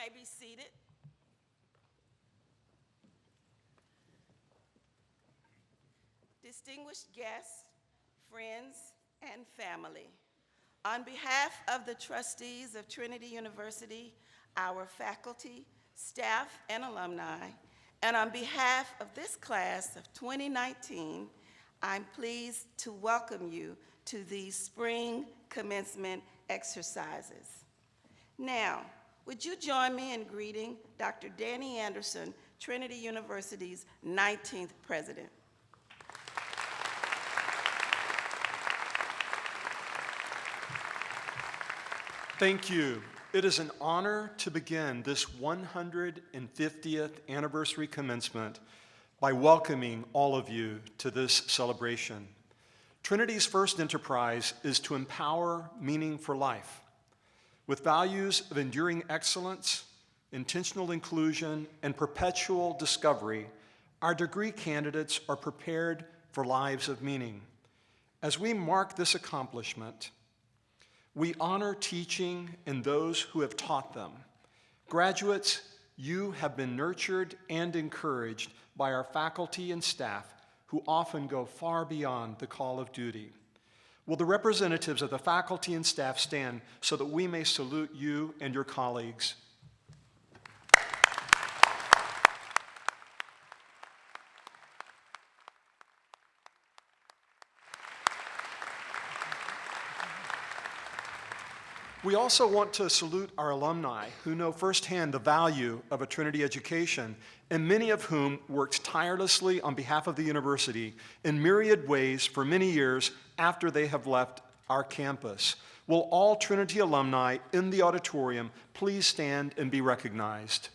may be seated. Distinguished guests, friends, and family, on behalf of the trustees of Trinity University, our faculty, staff, and alumni, and on behalf of this class of 2019, I'm pleased to welcome you to these spring commencement exercises. Now, would you join me in greeting Dr. Danny Anderson, Trinity University's 19th president? Thank you. It is an honor to begin this 150th anniversary commencement by welcoming all of you to this celebration. Trinity's first enterprise is to empower meaning for life. With values of enduring excellence, intentional inclusion, and perpetual discovery, our degree candidates are prepared for lives of meaning. As we mark this accomplishment, we honor teaching and those who have taught them. Graduates, you have been nurtured and encouraged by our faculty and staff who often go far beyond the call of duty. Will the representatives of the faculty and staff stand so that we may salute you and your colleagues? We also want to salute our alumni who know firsthand the value of a Trinity education, and many of whom worked tirelessly on behalf of the university in myriad ways for many years after they have left our campus. Will all Trinity alumni in the auditorium please stand and be recognized?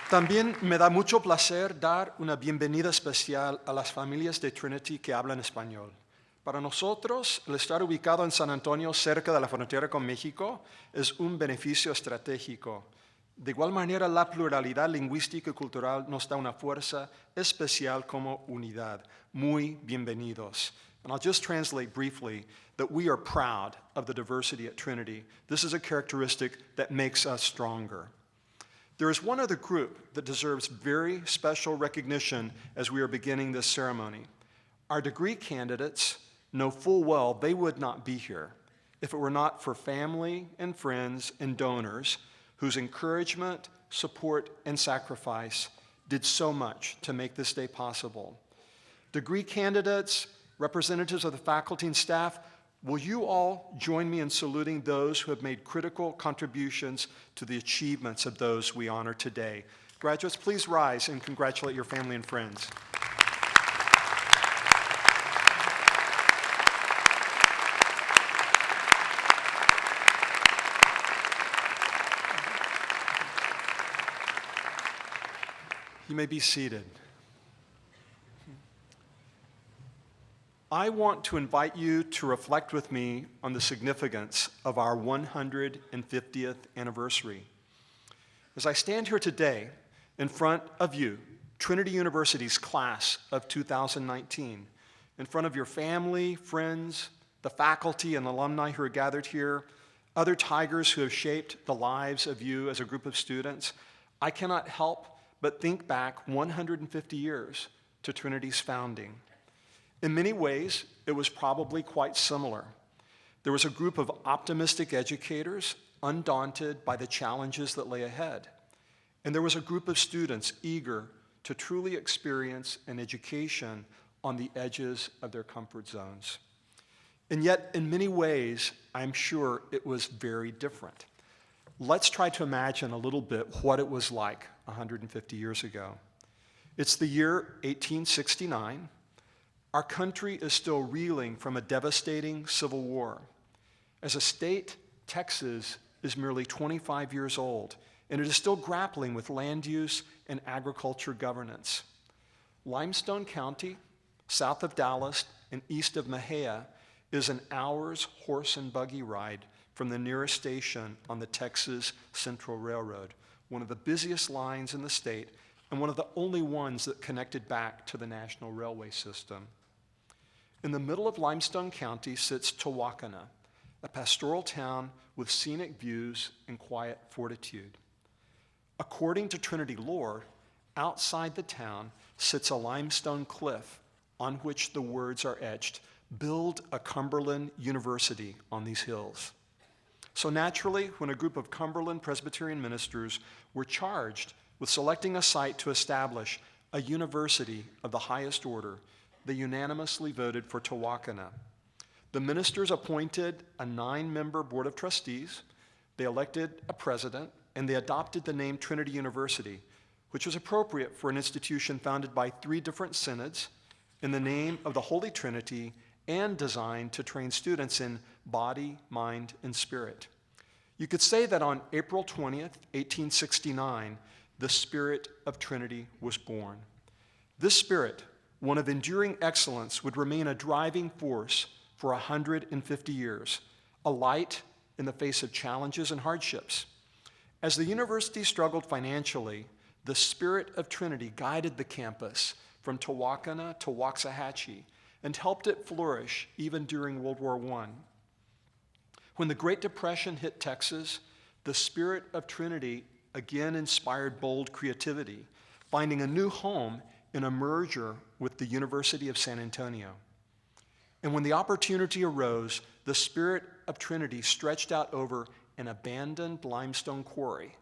También me da mucho placer dar una bienvenida especial a las familias de Trinity que hablan español. Para nosotros, el estar ubicado en San Antonio, cerca de la frontera con México, es un beneficio estratégico. De igual manera, la pluralidad lingüística y cultural nos da una fuerza especial como unidad. Muy bienvenidos. And I'll just translate briefly that we are proud of the diversity at Trinity. This is a characteristic that makes us stronger. There is one other group that deserves very special recognition as we are beginning this ceremony. Our degree candidates know full well they would not be here if it were not for family and friends and donors whose encouragement, support, and sacrifice did so much to make this day possible. Degree candidates, representatives of the faculty and staff, will you all join me in saluting those who have made critical contributions to the achievements of those we honor today? Graduates, please rise and congratulate your family and friends. You may be seated. I want to invite you to reflect with me on the significance of our 150th anniversary. As I stand here today in front of you, Trinity University's class of 2019, in front of your family, friends, the faculty and alumni who are gathered here, other tigers who have shaped the lives of you as a group of students, I cannot help but think back 150 years to Trinity's founding. In many ways, it was probably quite similar. There was a group of optimistic educators, undaunted by the challenges that lay ahead. And there was a group of students eager to truly experience an education on the edges of their comfort zones. And yet, in many ways, I'm sure it was very different. Let's try to imagine a little bit what it was like 150 years ago. It's the year 1869. Our country is still reeling from a devastating civil war. As a state, Texas is merely 25 years old, and it is still grappling with land use and agriculture governance. Limestone County, south of Dallas and east of Mejia, is an hour's horse and buggy ride from the nearest station on the Texas Central Railroad, one of the busiest lines in the state and one of the only ones that connected back to the national railway system. In the middle of Limestone County sits Tawakana, a pastoral town with scenic views and quiet fortitude. According to Trinity lore, outside the town sits a limestone cliff on which the words are etched, "Build a Cumberland University on these hills." So naturally, when a group of Cumberland Presbyterian ministers were charged with selecting a site to establish a university of the highest order, they unanimously voted for Tawakana. The ministers appointed a 9-member board of trustees, they elected a president, and they adopted the name Trinity University, which was appropriate for an institution founded by 3 different synods in the name of the Holy Trinity and designed to train students in body, mind, and spirit. You could say that on April 20th, 1869, the Spirit of Trinity was born. This spirit, one of enduring excellence, would remain a driving force for 150 years, a light in the face of challenges and hardships. As the university struggled financially, the Spirit of Trinity guided the campus from Tawakana to Waxahachie and helped it flourish even during World War I. When the Great Depression hit Texas, the Spirit of Trinity again inspired bold creativity, finding a new home in a merger with the University of San Antonio. And when the opportunity arose, the Spirit of Trinity stretched out over an abandoned limestone quarry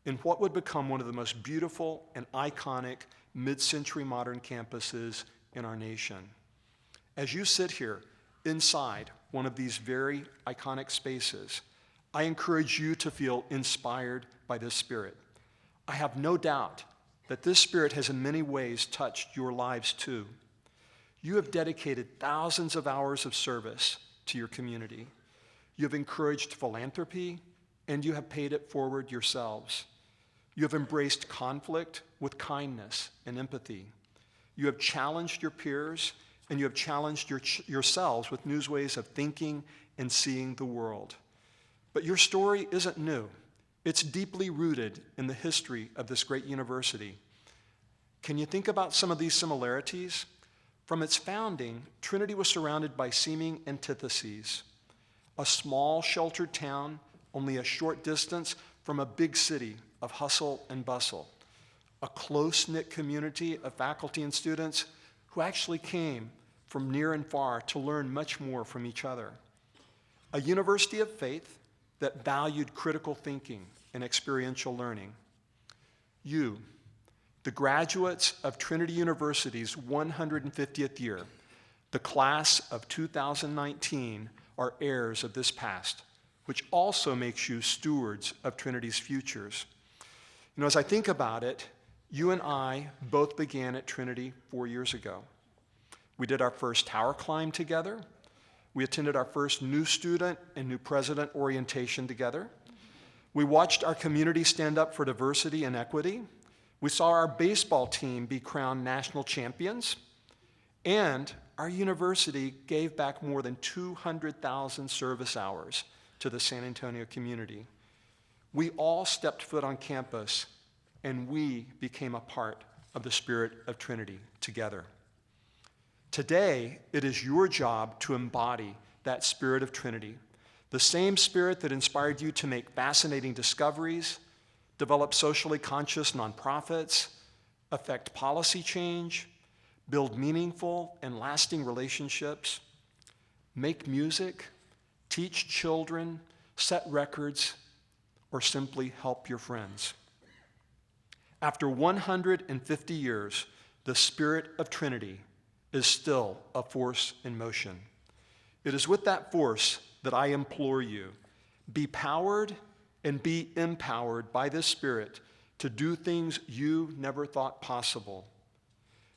in what would become one of the most beautiful and iconic mid-century modern campuses in our nation. As you sit here inside one of these very iconic spaces, I encourage you to feel inspired by this Spirit. I have no doubt that this Spirit has in many ways touched your lives too. You have dedicated thousands of hours of service to your community. You have encouraged philanthropy, and you have paid it forward yourselves. You have embraced conflict with kindness and empathy. You have challenged your peers, and you have challenged yourselves with new ways of thinking and seeing the world. But your story isn't new. It's deeply rooted in the history of this great university. Can you think about some of these similarities? From its founding, Trinity was surrounded by seeming antitheses. A small, sheltered town, only a short distance from a big city of hustle and bustle. A close-knit community of faculty and students who actually came from near and far to learn much more from each other. A university of faith that valued critical thinking and experiential learning. You, the graduates of Trinity University's 150th year, the class of 2019, are heirs of this past, which also makes you stewards of Trinity's futures. You know, as I think about it, you and I both began at Trinity 4 years ago. We did our first tower climb together. We attended our first new student and new president orientation together. We watched our community stand up for diversity and equity. We saw our baseball team be crowned national champions. And our university gave back more than 200,000 service hours to the San Antonio community. We all stepped foot on campus, and we became a part of the Spirit of Trinity together. Today, it is your job to embody that Spirit of Trinity, the same Spirit that inspired you to make fascinating discoveries, develop socially conscious nonprofits, affect policy change, build meaningful and lasting relationships, make music, teach children, set records, or simply help your friends. After 150 years, the Spirit of Trinity is still a force in motion. It is with that force that I implore you, be powered and be empowered by this Spirit to do things you never thought possible.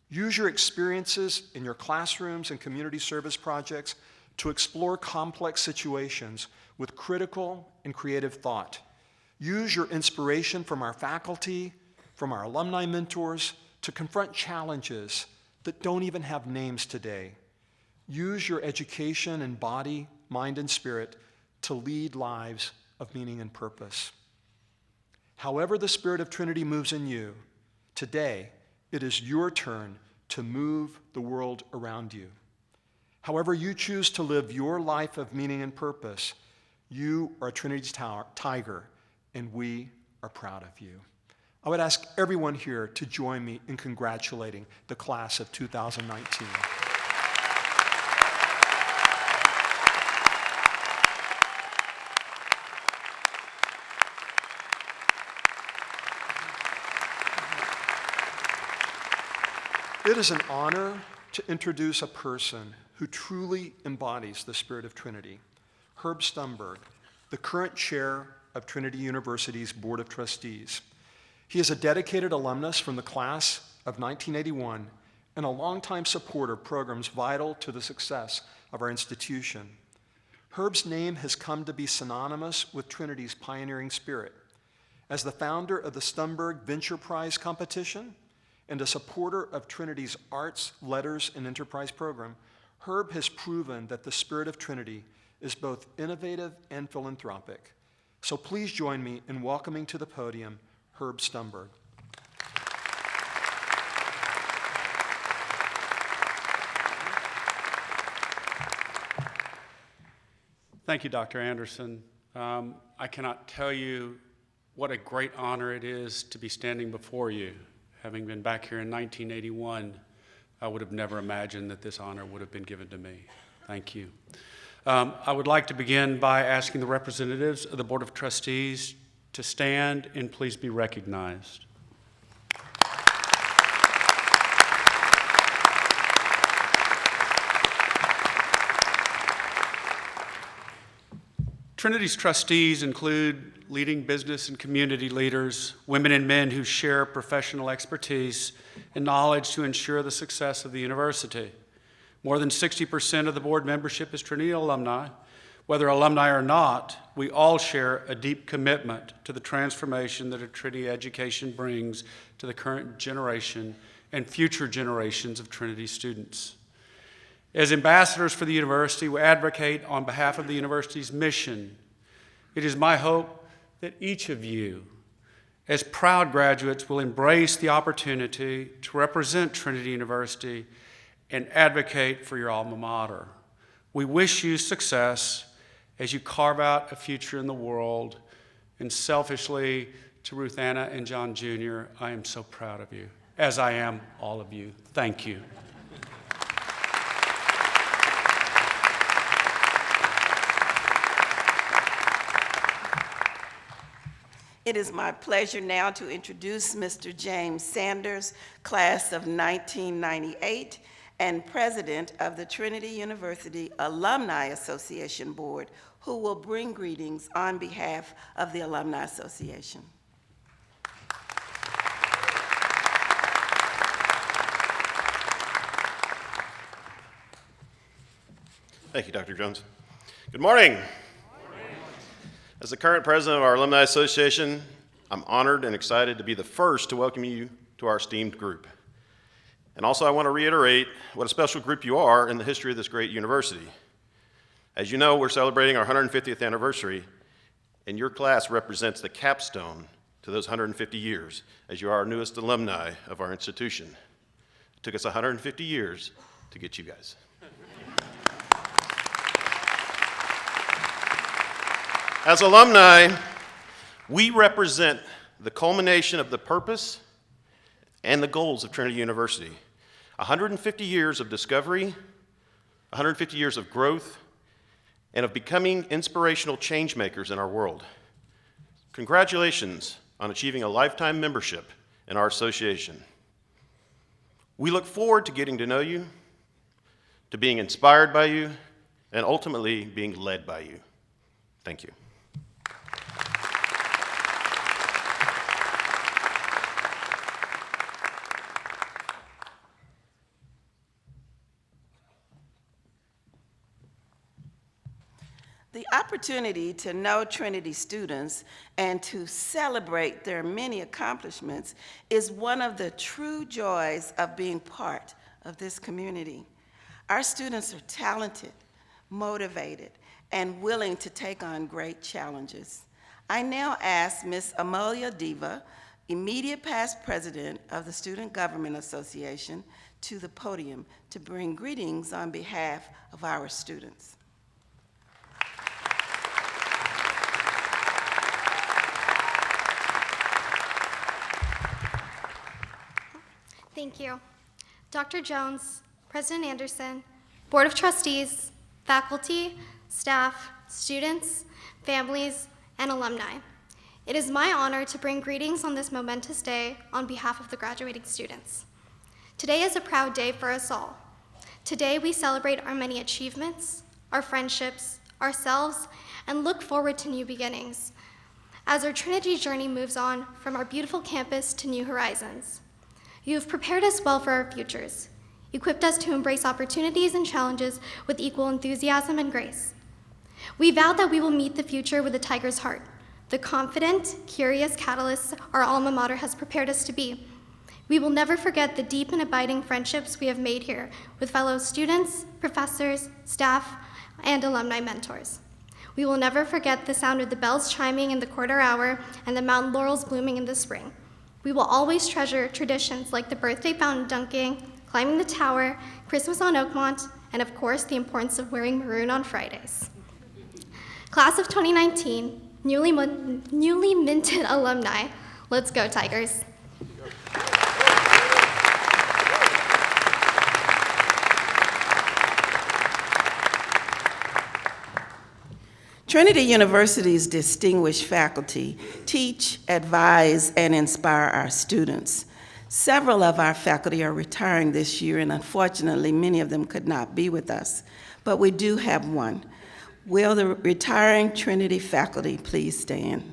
Use your experiences in your classrooms and community service projects to explore complex situations with critical and creative thought. Use your inspiration from our faculty, from our alumni mentors, to confront challenges that don't even have names today. Use your education in body, mind, and spirit to lead lives of meaning and purpose. However the Spirit of Trinity moves in you, Today, it is your turn to move the world around you. However you choose to live your life of meaning and purpose, you are a Trinity Tiger, and we are proud of you. I would ask everyone here to join me in congratulating the class of 2019. It is an honor to introduce a person who truly embodies the spirit of Trinity, Herb Stumberg, the current chair of Trinity University's Board of Trustees. He is a dedicated alumnus from the class of 1981 and a longtime supporter of programs vital to the success of our institution. Herb's name has come to be synonymous with Trinity's pioneering spirit. As the founder of the Stumberg Venture Prize competition and a supporter of Trinity's Arts, Letters, and Enterprise program, Herb has proven that the spirit of Trinity is both innovative and philanthropic. So please join me in welcoming to the podium Herb Stumberg. Thank you, Dr. Anderson. I cannot tell you what a great honor it is to be standing before you. Having been back here in 1981, I would have never imagined that this honor would have been given to me. Thank you. I would like to begin by asking the representatives of the Board of Trustees to stand and please be recognized. Trinity's trustees include leading business and community leaders, women and men who share professional expertise and knowledge to ensure the success of the university. More than 60% of the board membership is Trinity alumni. Whether alumni or not, we all share a deep commitment to the transformation that a Trinity education brings to the current generation and future generations of Trinity students. As ambassadors for the university, we advocate on behalf of the university's mission. It is my hope that each of you, as proud graduates, will embrace the opportunity to represent Trinity University and advocate for your alma mater. We wish you success as you carve out a future in the world. And selfishly, to Ruth Anna and John Jr., I am so proud of you, as I am all of you. Thank you. It is my pleasure now to introduce Mr. James Sanders, class of 1998, and president of the Trinity University Alumni Association Board, who will bring greetings on behalf of the Alumni Association. Thank you, Dr. Jones. Good morning. As the current president of our Alumni Association, I'm honored and excited to be the first to welcome you to our esteemed group. And also I want to reiterate what a special group you are in the history of this great university. As you know, we're celebrating our 150th anniversary, and your class represents the capstone to those 150 years, as you are our newest alumni of our institution. It took us 150 years to get you guys. As alumni, we represent the culmination of the purpose and the goals of Trinity University. 150 years of discovery, 150 years of growth, and of becoming inspirational change makers in our world. Congratulations on achieving a lifetime membership in our association. We look forward to getting to know you, to being inspired by you, and ultimately being led by you. Thank you. The opportunity to know Trinity students and to celebrate their many accomplishments is one of the true joys of being part of this community. Our students are talented, motivated, and willing to take on great challenges. I now ask Ms. Amelia Diva immediate past president of the Student Government Association, to the podium to bring greetings on behalf of our students. Thank you. Dr. Jones, President Anderson, Board of Trustees, faculty, staff, students, families, and alumni. It is my honor to bring greetings on this momentous day on behalf of the graduating students. Today is a proud day for us all. Today we celebrate our many achievements, our friendships, ourselves, and look forward to new beginnings as our Trinity journey moves on from our beautiful campus to new horizons. You have prepared us well for our futures, equipped us to embrace opportunities and challenges with equal enthusiasm and grace. We vow that we will meet the future with a tiger's heart, the confident, curious catalysts our alma mater has prepared us to be. We will never forget the deep and abiding friendships we have made here with fellow students, professors, staff, and alumni mentors. We will never forget the sound of the bells chiming in the quarter hour and the mountain laurels blooming in the spring. We will always treasure traditions like the birthday fountain dunking, climbing the tower, Christmas on Oakmont, and of course, the importance of wearing maroon on Fridays. Class of 2019, newly minted alumni, let's go Tigers. Trinity University's distinguished faculty teach, advise, and inspire our students. Several of our faculty are retiring this year, and unfortunately, many of them could not be with us, but we do have one. Will the retiring Trinity faculty please stand?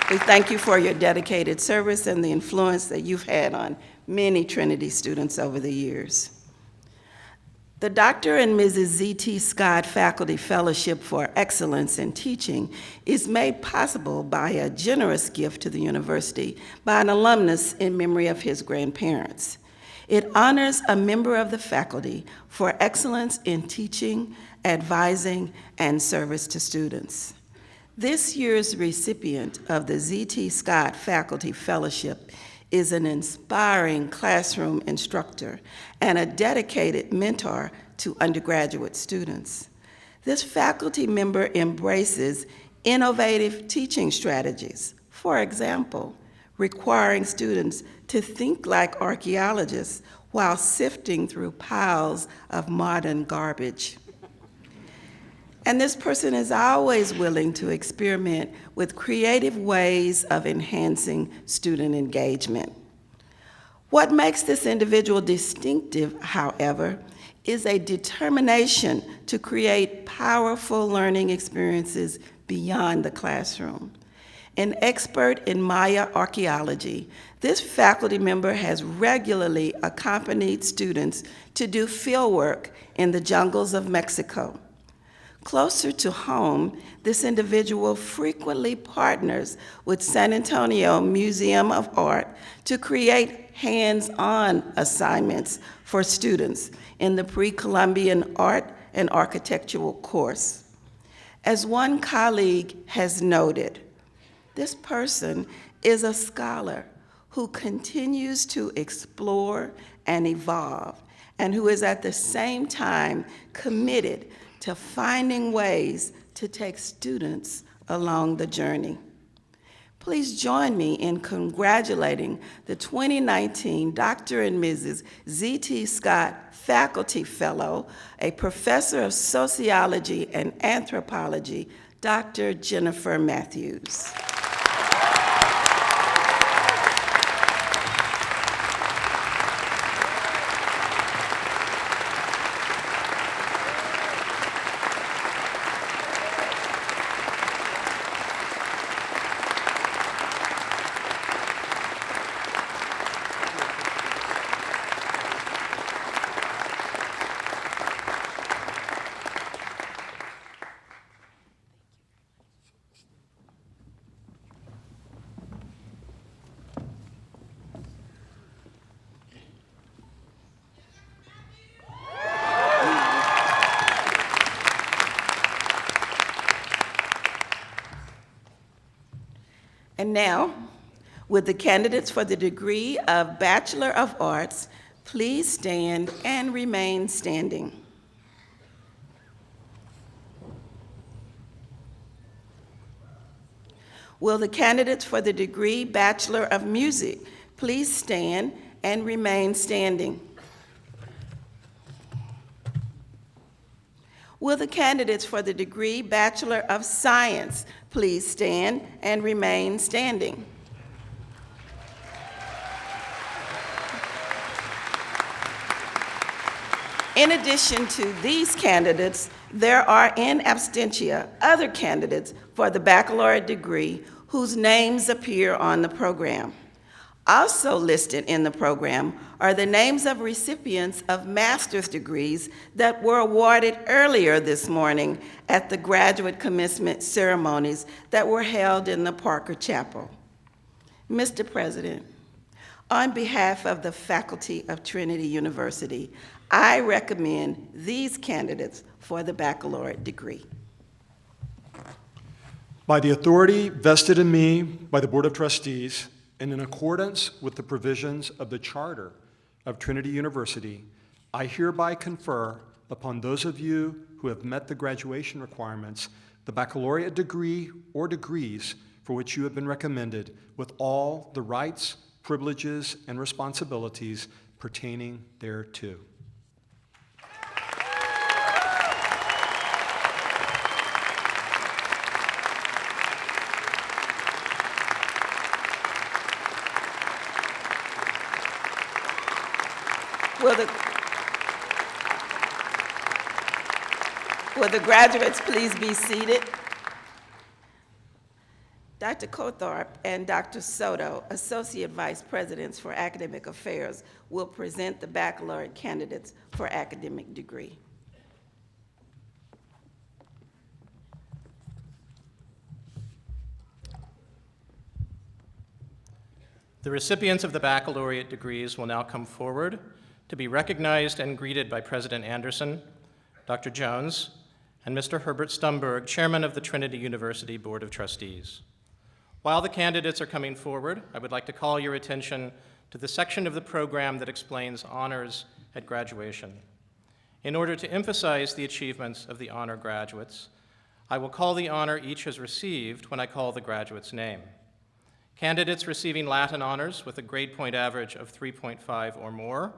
We thank you for your dedicated service and the influence that you've had on many Trinity students over the years. The Dr. and Mrs. Z.T. Scott Faculty Fellowship for Excellence in Teaching is made possible by a generous gift to the university by an alumnus in memory of his grandparents. It honors a member of the faculty for excellence in teaching, advising, and service to students. This year's recipient of the Z.T. Scott Faculty Fellowship is an inspiring classroom instructor and a dedicated mentor to undergraduate students. This faculty member embraces innovative teaching strategies, for example, requiring students to think like archaeologists while sifting through piles of modern garbage. And this person is always willing to experiment with creative ways of enhancing student engagement. What makes this individual distinctive, however, is a determination to create powerful learning experiences beyond the classroom. An expert in Maya archaeology, this faculty member has regularly accompanied students to do fieldwork in the jungles of Mexico. Closer to home, this individual frequently partners with San Antonio Museum of Art to create hands-on assignments for students in the pre-Columbian art and architectural course. As one colleague has noted, this person is a scholar who continues to explore and evolve, and who is at the same time committed to finding ways to take students along the journey. Please join me in congratulating the 2019 Dr. and Mrs. Z.T. Scott Faculty Fellow, a professor of sociology and anthropology, Dr. Jennifer Matthews. And now, will the candidates for the degree of Bachelor of Arts please stand and remain standing? Will the candidates for the degree Bachelor of Music please stand and remain standing? Will the candidates for the degree Bachelor of Science please stand and remain standing? In addition to these candidates, there are in absentia other candidates for the baccalaureate degree whose names appear on the program. Also listed in the program are the names of recipients of master's degrees that were awarded earlier this morning at the graduate commencement ceremonies that were held in the Parker Chapel. Mr. President, on behalf of the faculty of Trinity University, I recommend these candidates for the baccalaureate degree. By the authority vested in me by the Board of Trustees, and in accordance with the provisions of the Charter of Trinity University, I hereby confer upon those of you who have met the graduation requirements the baccalaureate degree or degrees for which you have been recommended with all the rights, privileges, and responsibilities pertaining thereto. Will the graduates please be seated? Dr. Cothorpe and Dr. Soto, Associate Vice Presidents for Academic Affairs, will present the baccalaureate candidates for academic degree. The recipients of the baccalaureate degrees will now come forward to be recognized and greeted by President Anderson, Dr. Jones, and Mr. Herbert Stumberg, Chairman of the Trinity University Board of Trustees. While the candidates are coming forward, I would like to call your attention to the section of the program that explains honors at graduation. In order to emphasize the achievements of the honor graduates, I will call the honor each has received when I call the graduate's name. Candidates receiving Latin honors with a grade point average of 3.5 or more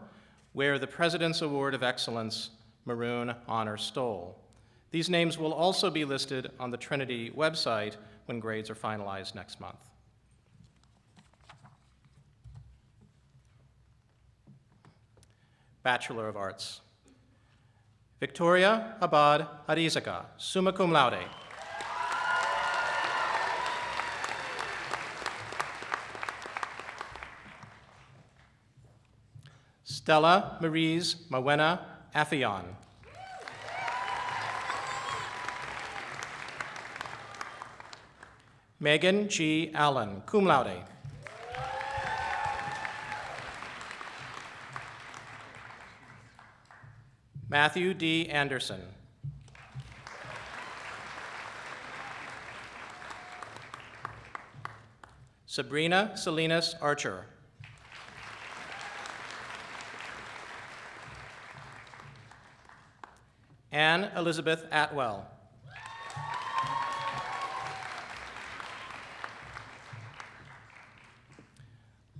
wear the President's Award of Excellence maroon honor stole. These names will also be listed on the Trinity website when grades are finalized next month. Bachelor of Arts. Victoria Abad Arizaka, summa cum laude. Stella Marise Mawena Afion. Megan G. Allen, cum laude. Matthew D. Anderson. Sabrina Salinas Archer. Anne Elizabeth Atwell.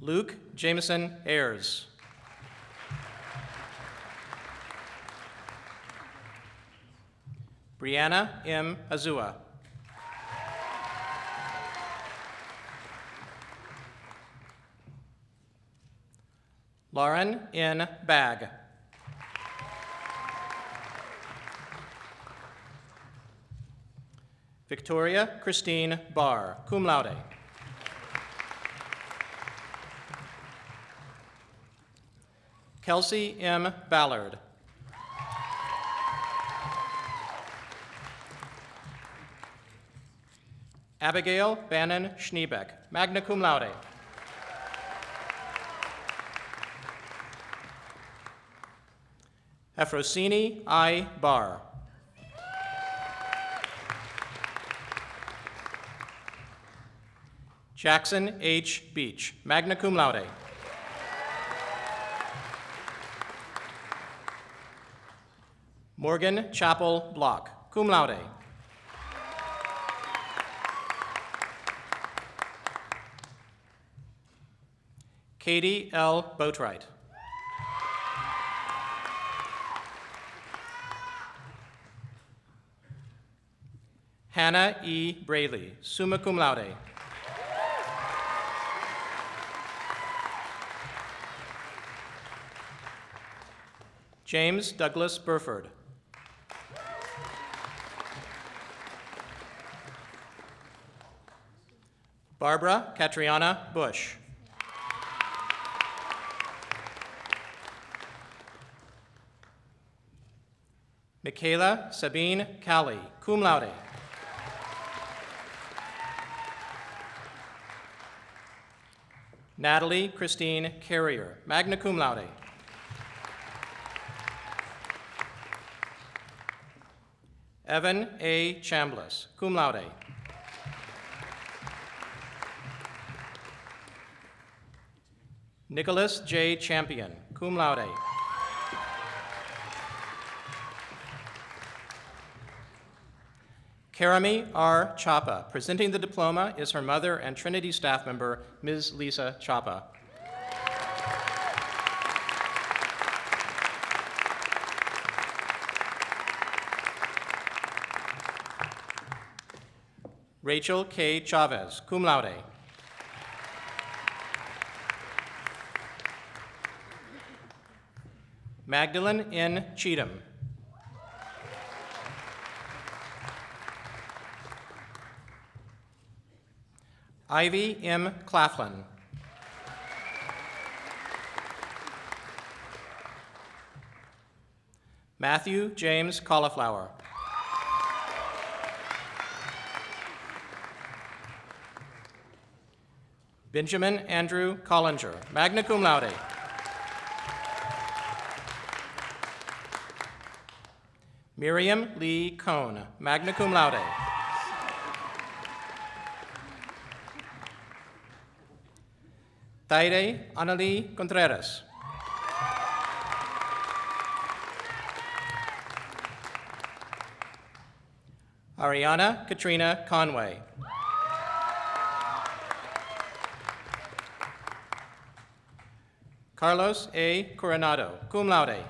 Luke Jameson Ayers. Brianna M. Azua. Lauren N. Bagg. Victoria Christine Barr, cum laude. Kelsey M. Ballard. Abigail Bannon Schneebeck, magna cum laude. Efrosini I. Barr. Jackson H. Beach, magna cum laude. Morgan Chapel Block, cum laude. Katie L. Boatwright. Hannah E. Braley, summa cum laude. James Douglas Burford. Barbara Catriona Bush. Michaela Sabine Callie, cum laude. Natalie Christine Carrier, magna cum laude. Evan A. Chambliss, cum laude. Nicholas J. Champion, cum laude. Karami R. Chapa. Presenting the diploma is her mother and Trinity staff member, Ms. Lisa Chapa. Rachel K. Chavez, cum laude. Magdalene N. Cheatham. Ivy M. Claflin. Matthew James Cauliflower. Benjamin Andrew Collinger, magna cum laude. Miriam Lee Cohn, magna cum laude. Taire Annalie Contreras. Ariana Katrina Conway. Carlos A. Coronado, cum laude.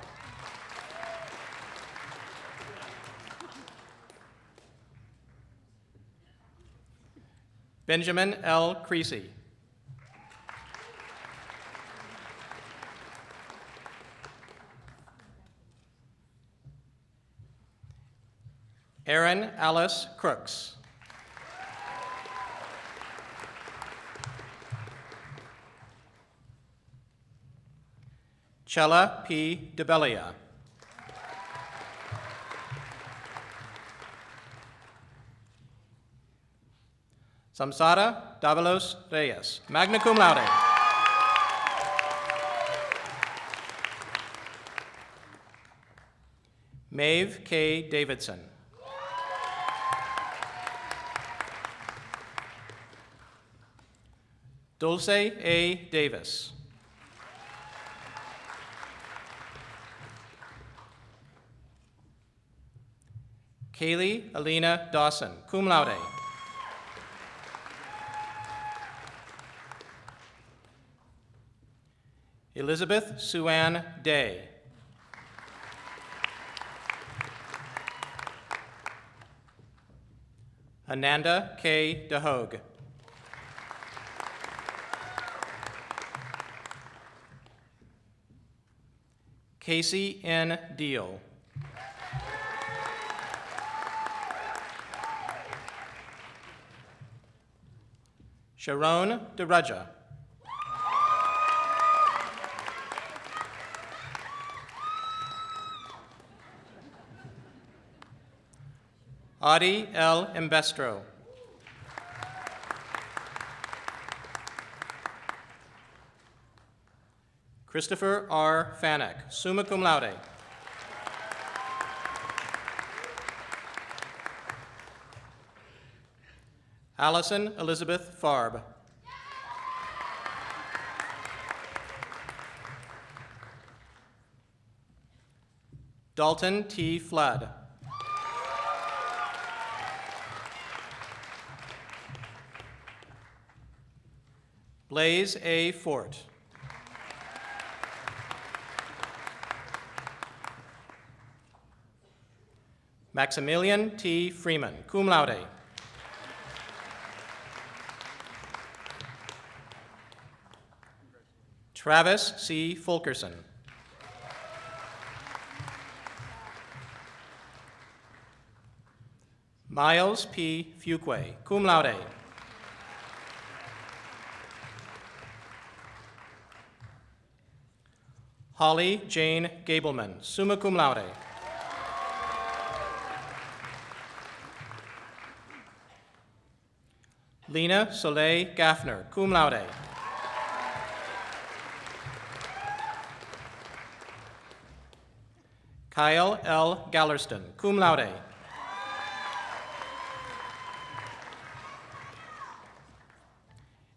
Benjamin L. Creasy. Erin Alice Crooks. Chella P. DeBellia. Samsara Davalos Reyes, magna cum laude. Maeve K. Davidson. Dulce A. Davis. Kaylee Alina Dawson, cum laude. Elizabeth Suann Day. Ananda K. DeHogue. Casey N. Deal. Sharon DeRudja. Audie L. Embestro. Christopher R. Fanek, summa cum laude. Allison Elizabeth Farb. Dalton T. Flood. Blaze A. Fort. Maximilian T. Freeman, cum laude. Travis C. Fulkerson. Miles P. Fuqua, cum laude. Holly Jane Gableman, summa cum laude. Lena Soleil Gaffner, cum laude. Kyle L. Gallerston, cum laude.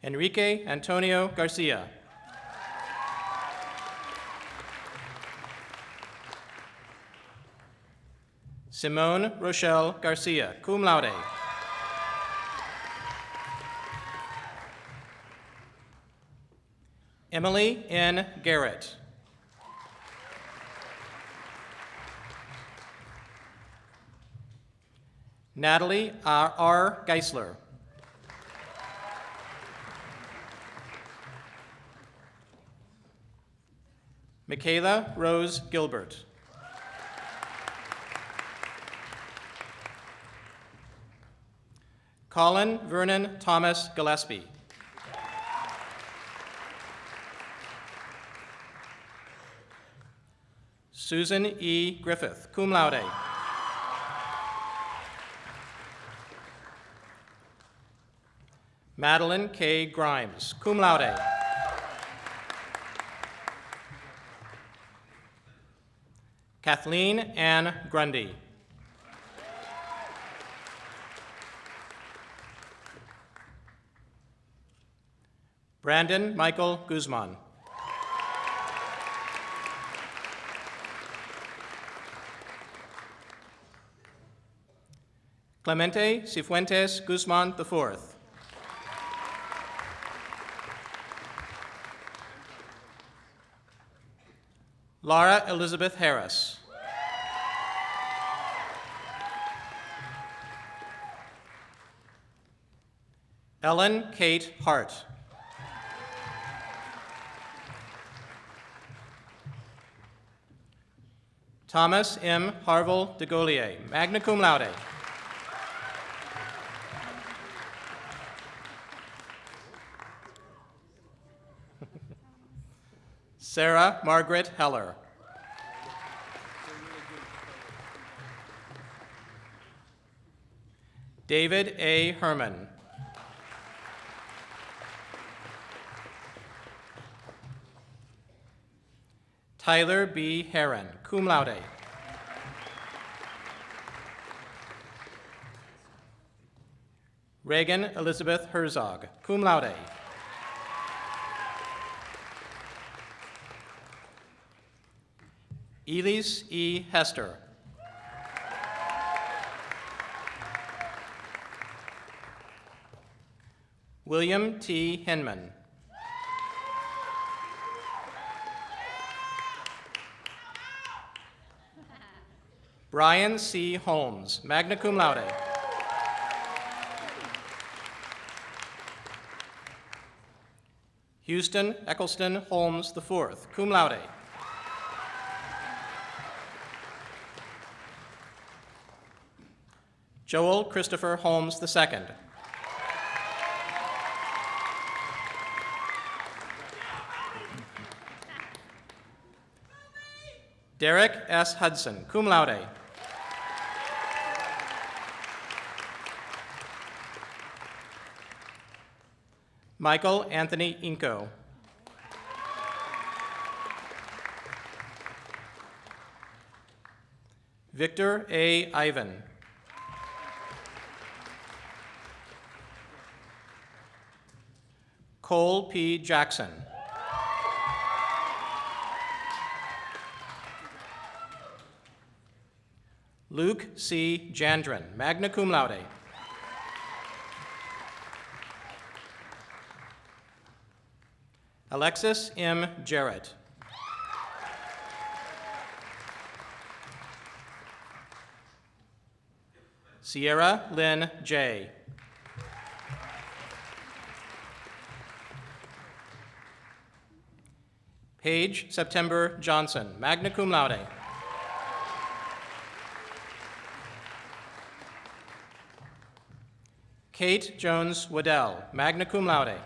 Enrique Antonio Garcia. Simone Rochelle Garcia, cum laude. Emily N. Garrett. Natalie R. Geisler. Michaela Rose Gilbert. Colin Vernon Thomas Gillespie. Susan E. Griffith, cum laude. Madeline K. Grimes, cum laude. Kathleen Ann Grundy. Brandon Michael Guzman. Clemente Cifuentes Guzman IV. Laura Elizabeth Harris. Ellen Kate Hart. Thomas M. Harville de Gaulier, magna cum laude. Sarah Margaret Heller. David A. Herman. Tyler B. Heron, cum laude. Reagan Elizabeth Herzog, cum laude. Elise E. Hester. William T. Hinman. Brian C. Holmes, magna cum laude. Houston Eccleston Holmes IV, cum laude. Joel Christopher Holmes II. Derek S. Hudson, cum laude. Michael Anthony Inco. Victor A. Ivan. Cole P. Jackson. Luke C. Jandren, magna cum laude. Alexis M. Jarrett. Sierra Lynn J. Paige September Johnson, magna cum laude. Kate Jones Waddell, magna cum laude.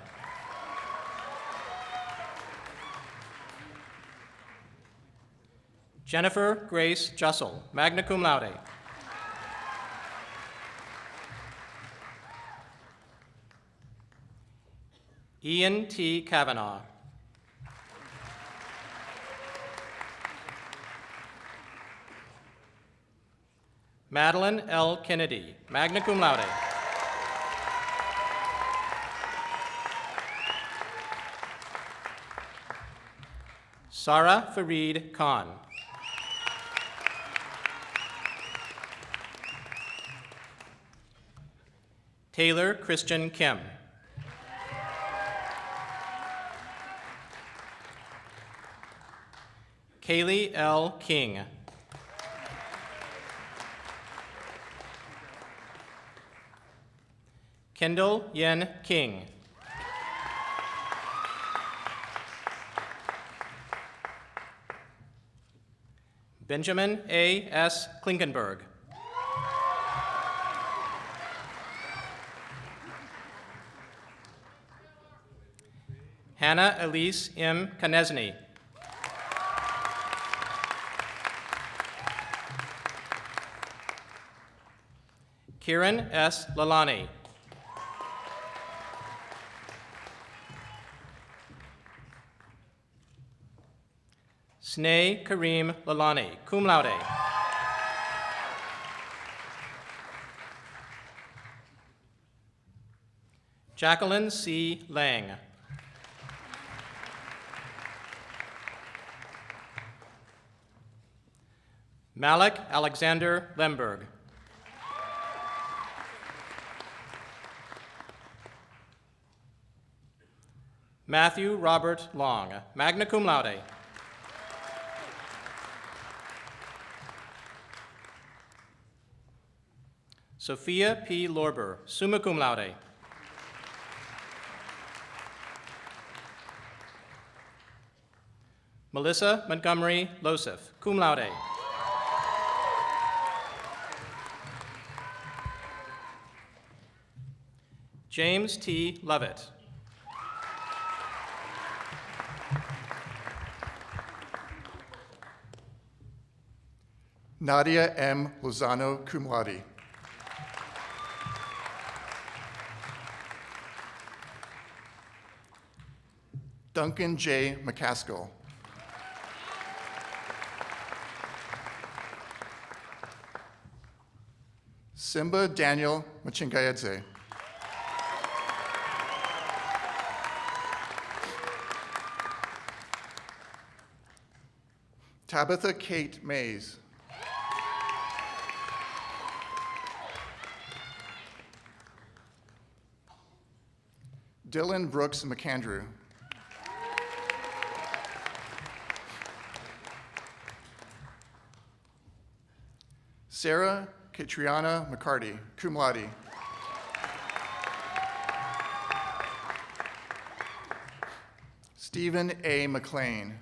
Jennifer Grace Jussel, magna cum laude. Ian T. Kavanaugh. Madeline L. Kennedy, magna cum laude. Sarah Fareed Khan. Taylor Christian Kim. Kaylee L. King. Kendall Yen King. Benjamin A. S. Klinkenberg. Hannah Elise M. Konezny. Kieran S. Lalani. Sneh Kareem Lalani, cum laude. Jacqueline C. Lang. Malik Alexander Lemberg. Matthew Robert Long, magna cum laude. Sophia P. Lorber, summa cum laude. Melissa Montgomery Losif, cum laude. James T. Lovett. Nadia M. Lozano, cum laude. Duncan J. McCaskill. Simba Daniel Machingaedze. Tabitha Kate Mays. Dylan Brooks McAndrew. Sarah Katriana McCarty, cum laude. Stephen A. McLean.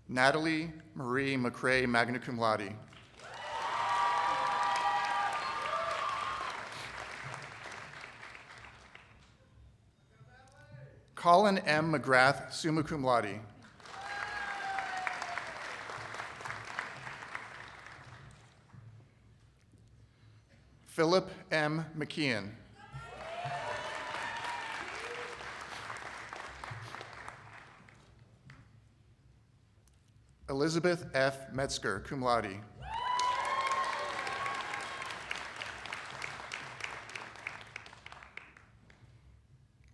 Natalie Marie McCrae, magna cum laude. Colin M. McGrath, summa cum laude. Philip M. McKeon. Elizabeth F. Metzger, cum laude.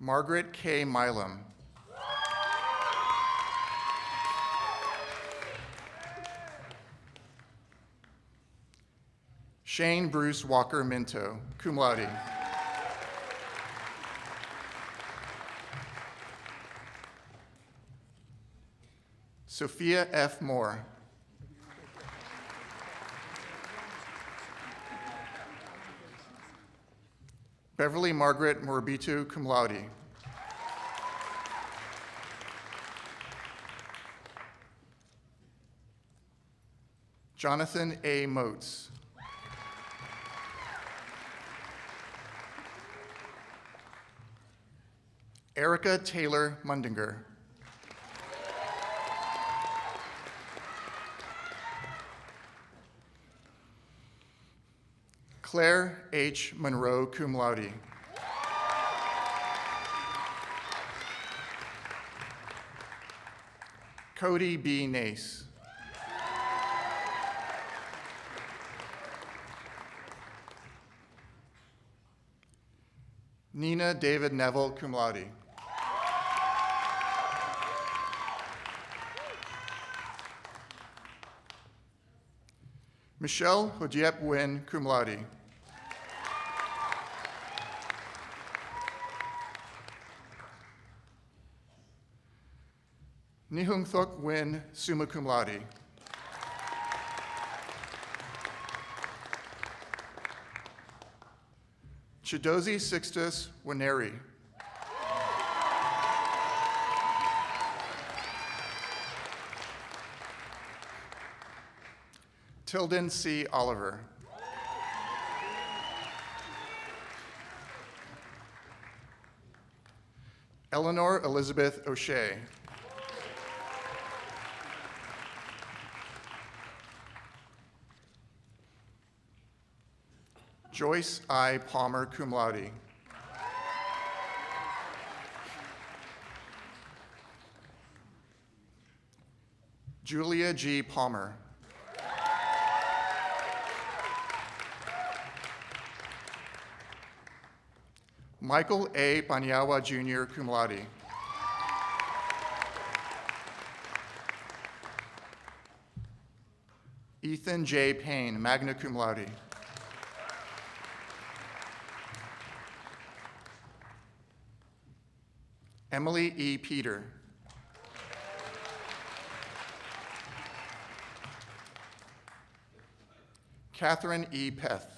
Margaret K. Milam. Shane Bruce Walker Minto, cum laude. Sophia F. Moore. Beverly Margaret Morbitu, cum laude. Jonathan A. Motes. Erica Taylor Mundinger. Claire H. Monroe, cum laude. Cody B. Nace. Nina David Neville, cum laude. Michelle Hodiep Nguyen, cum laude. Nihung Thok Nguyen, summa cum laude. Chidozi Sixtus Waneri. Tilden C. Oliver. Eleanor Elizabeth O'Shea. Joyce I. Palmer, cum laude. Julia G. Palmer. Michael A. Banyawa, Jr., cum laude. Ethan J. Payne, magna cum laude. Emily E. Peter. Catherine E. Peth.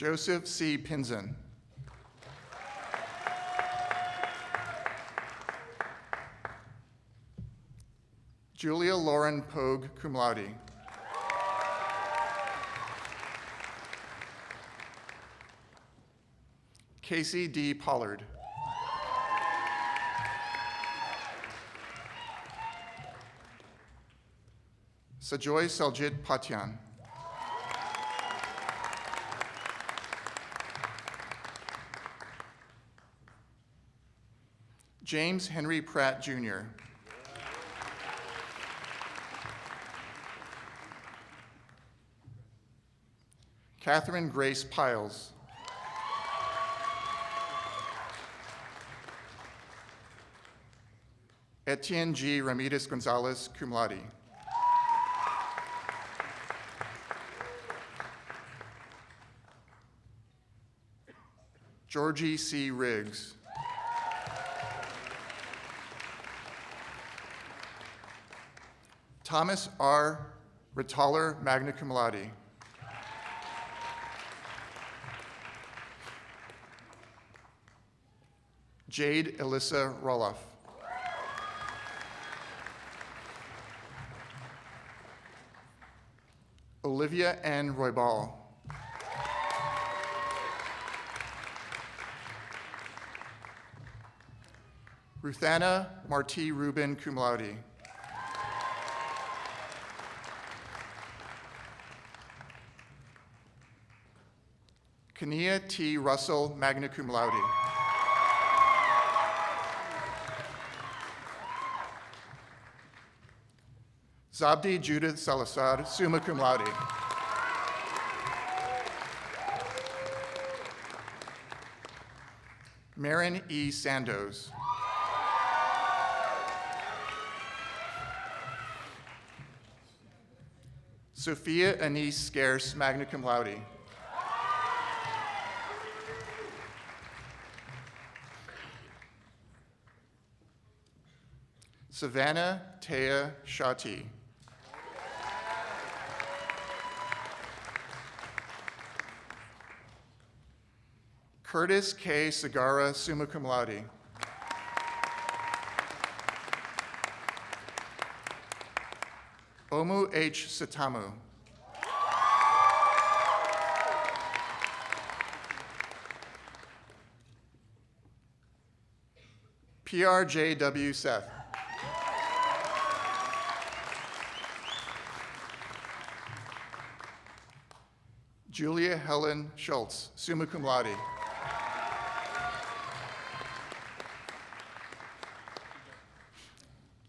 Joseph C. Pinzon. Julia Lauren Pogue, cum laude. Casey D. Pollard. Sajoy Saljit Patyan. James Henry Pratt, Jr. Catherine Grace Piles. Etienne G. Ramirez Gonzalez, cum laude. Georgie C. Riggs. Thomas R. Rittaler, magna cum laude. Jade Alyssa Roloff. Olivia N. Roybal. Ruthanna Marti Rubin, cum laude. Kania T. Russell, magna cum laude. Zabdi Judith Salazar, summa cum laude. Marin E. Sandoz. Sophia Anise Scarce, magna cum laude. Savannah Taya Shati. Curtis K. Sagara, summa cum laude. Omu H. Satamu. PRJW Seth. Julia Helen Schultz, summa cum laude.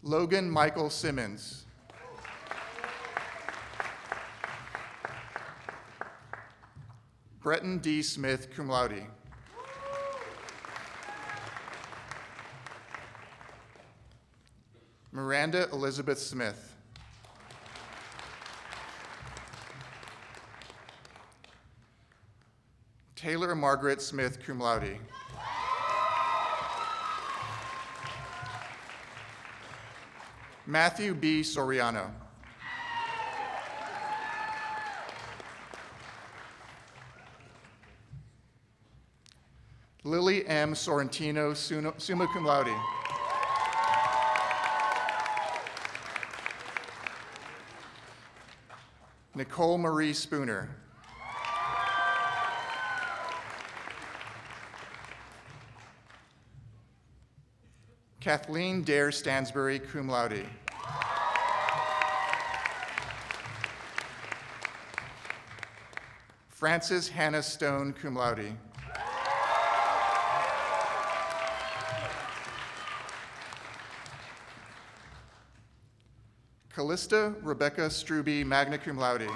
Logan Michael Simmons. Breton D. Smith, cum laude. Miranda Elizabeth Smith. Taylor Margaret Smith, cum laude. Matthew B. Soriano. Lily M. Sorrentino, summa cum laude. Nicole Marie Spooner. Kathleen Dare Stansbury, cum laude. Frances Hannah Stone, cum laude. Callista Rebecca Struby, magna cum laude.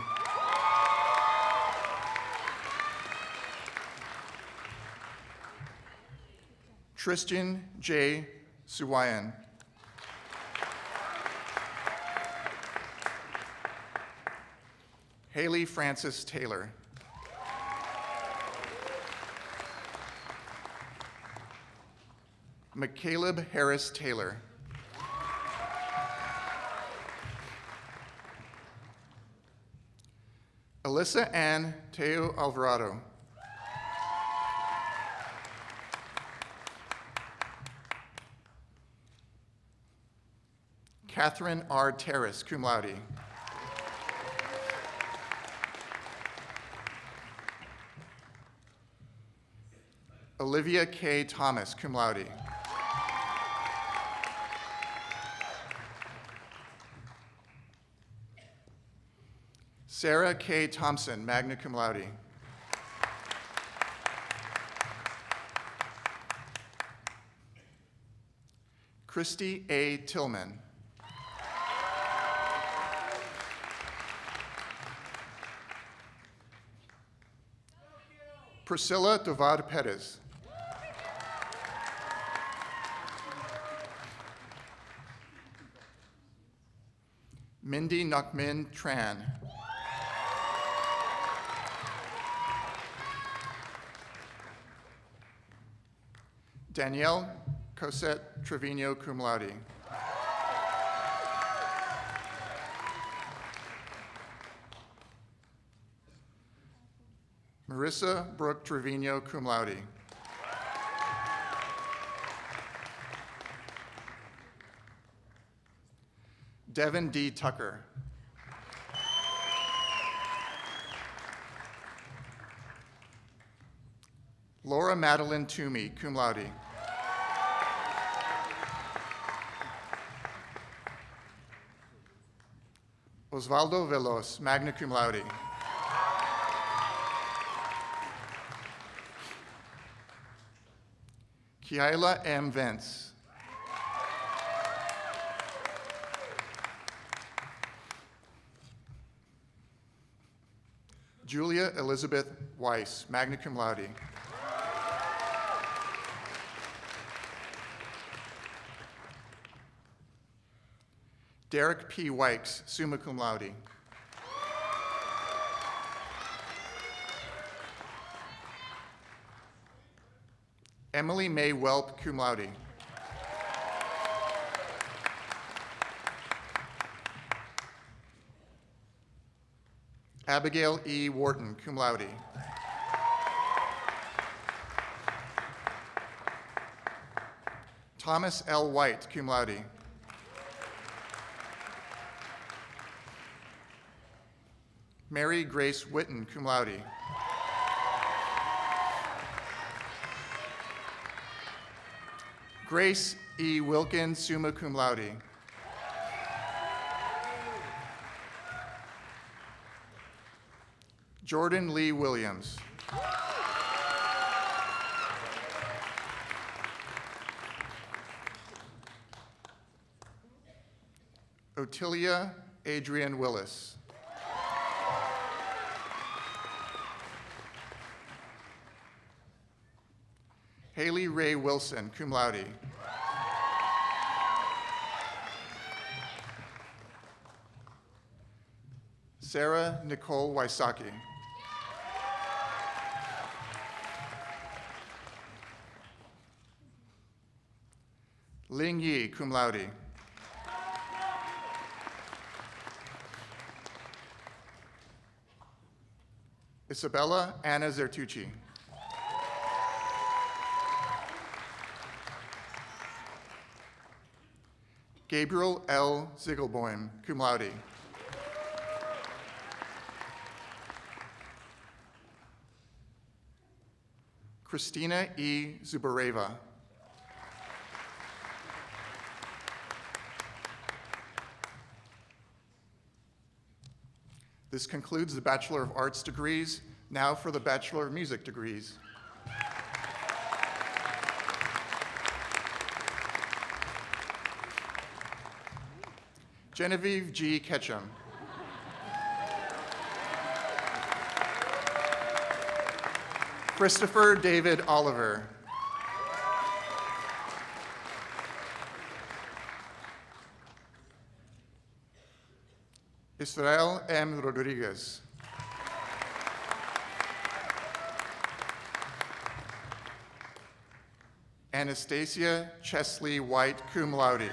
Tristan J. Suwayan. Haley Francis Taylor. McCaleb Harris Taylor. Alyssa Ann Teo Alvarado. Catherine R. Terrace, cum laude. Olivia K. Thomas, cum laude. Sarah K. Thompson, magna cum laude. Christy A. Tillman. Priscilla Dovad Perez. Mindy Nukmin Tran. Danielle Cosette Trevino, cum laude. Marissa Brooke Trevino, cum laude. Devin D. Tucker. Laura Madeline Toomey, cum laude. Osvaldo Veloz, magna cum laude. Kiala M. Vance. Julia Elizabeth Weiss, magna cum laude. Derek P. Wykes, summa cum laude. Emily May Welp, cum laude. Abigail E. Wharton, cum laude. Thomas L. White, cum laude. Mary Grace Witten, cum laude. Grace E. Wilkins, summa cum laude. Jordan Lee Williams. Otilia Adrian Willis. Haley Ray Wilson, cum laude. Sarah Nicole Wysocki. Ling Yi, cum laude. Isabella Anna Zertucci. Gabriel L. Ziegelboim, cum laude. Christina E. Zubareva. This concludes the Bachelor of Arts degrees. Now for the Bachelor of Music degrees. Genevieve G. Ketchum. Christopher David Oliver. Israel M. Rodriguez. Anastasia Chesley White, cum laude.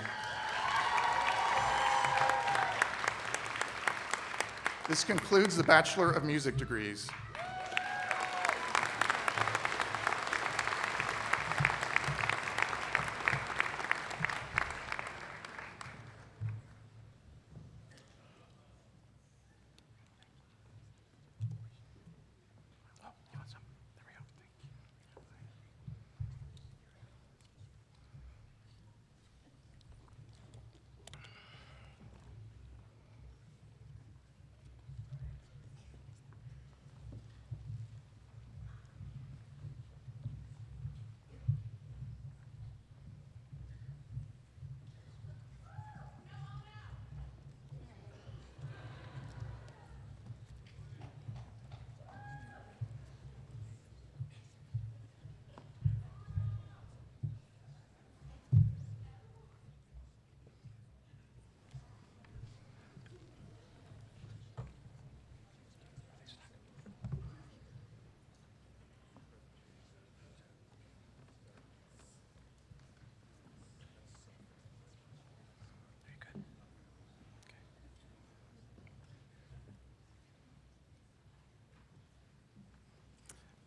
This concludes the Bachelor of Music degrees.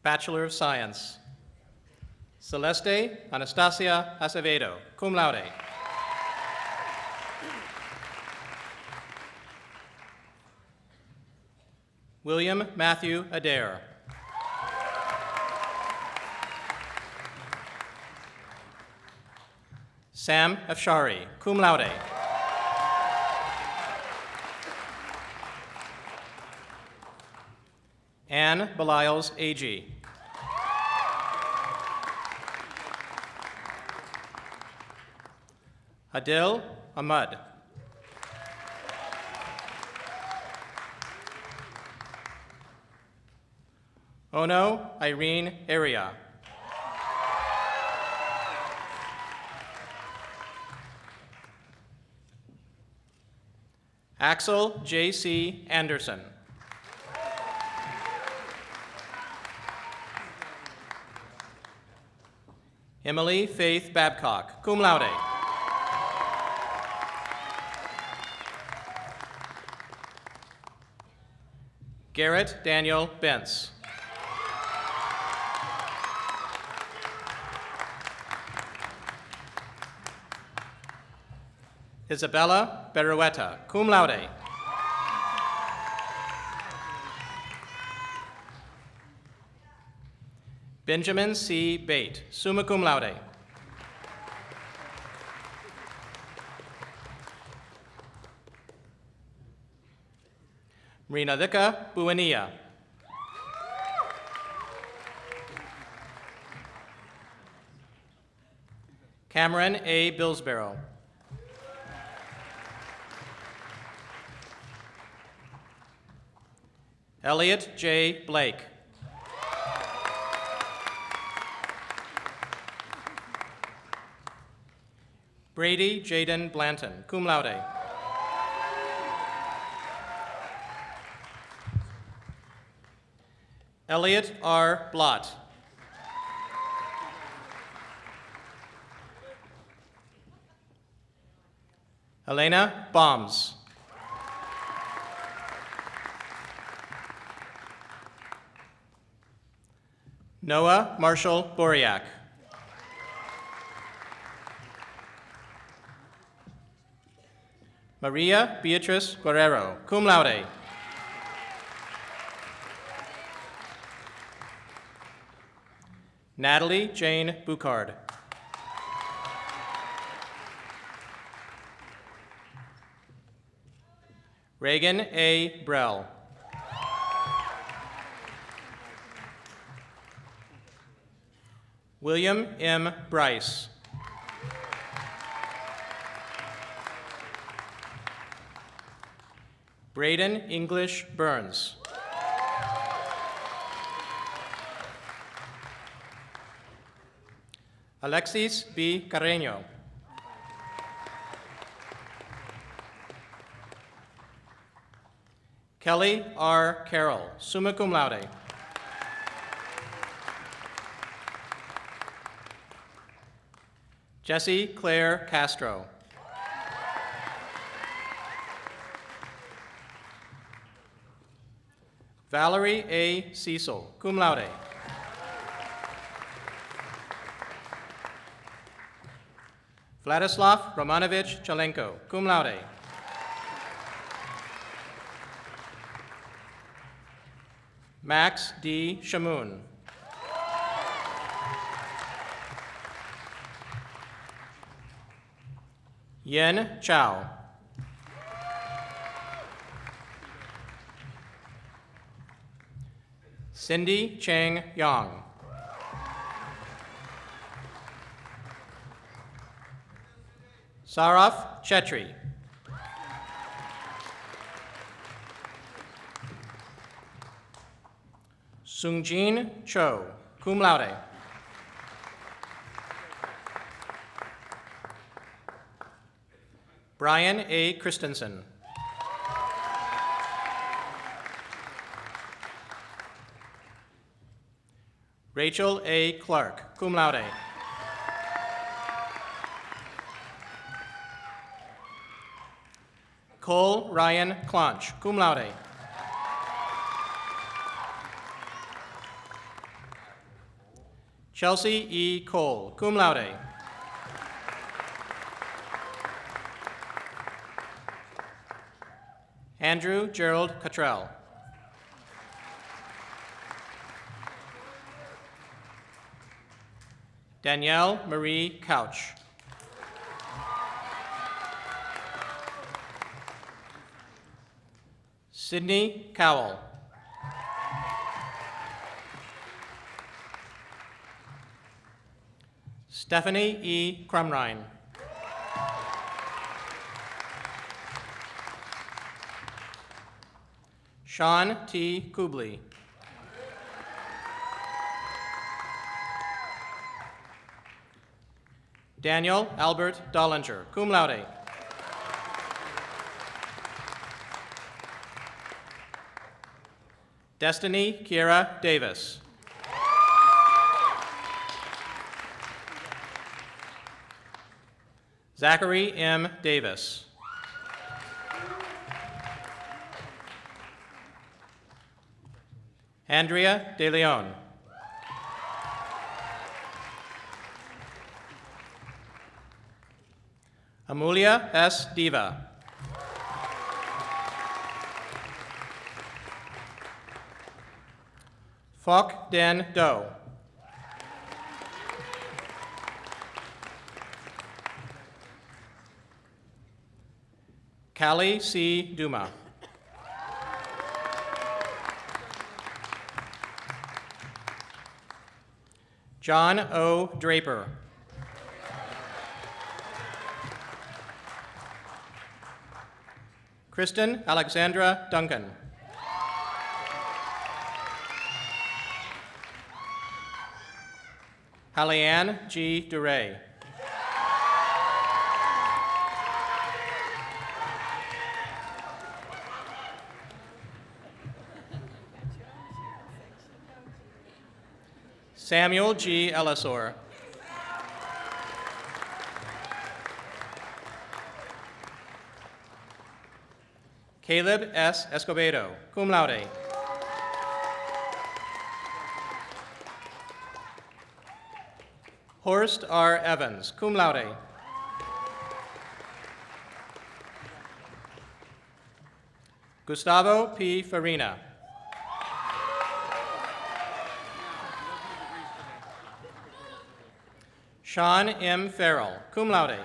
Bachelor of Science, Celeste Anastasia Acevedo, cum laude. William Matthew Adair. Sam Afshari, cum laude. Anne Belials AG. Adil Ahmad. Ono Irene Area. Axel J.C. Anderson. Emily Faith Babcock, cum laude. Garrett Daniel Bentz. Isabella Berrueta, cum laude. Benjamin C. Bate, summa cum laude. Rinaldica Buenilla. Cameron A. Billsborough. Elliot J. Blake. Brady Jaden Blanton, cum laude. Elliot R. Blott. Elena Bombs. Noah Marshall Boriak. Maria Beatrice Guerrero, cum laude. Natalie Jane Bucard. Reagan A. Brell. William M. Bryce. Braden English Burns. Alexis B. Carreño. Kelly R. Carroll, summa cum laude. Jessie Claire Castro. Valerie A. Cecil, cum laude. Vladislav Romanovich Chalenko, cum laude. Max D. Shamoun. Yen Chow. Cindy Cheng Yang. Saraf Chetri. Sungjin Cho, cum laude. Brian A. Christensen. Rachel A. Clark, cum laude. Cole Ryan Clonch, cum laude. Chelsea E. Cole, cum laude. Andrew Gerald Cottrell. Danielle Marie Couch. Sydney Cowell. Stephanie E. Crumrine. Sean T. Kubley. Daniel Albert Dollinger, cum laude. Destiny Kiera Davis. Zachary M. Davis. Andrea De Leon. Amulia S. Diva. Phoc Den Do. Callie C. Duma. John O. Draper. Kristen Alexandra Duncan. Hallianne G. Duray. Samuel G. Ellisor. Caleb S. Escobedo, cum laude. Horst R. Evans, cum laude. Gustavo P. Farina. Sean M. Farrell, cum laude.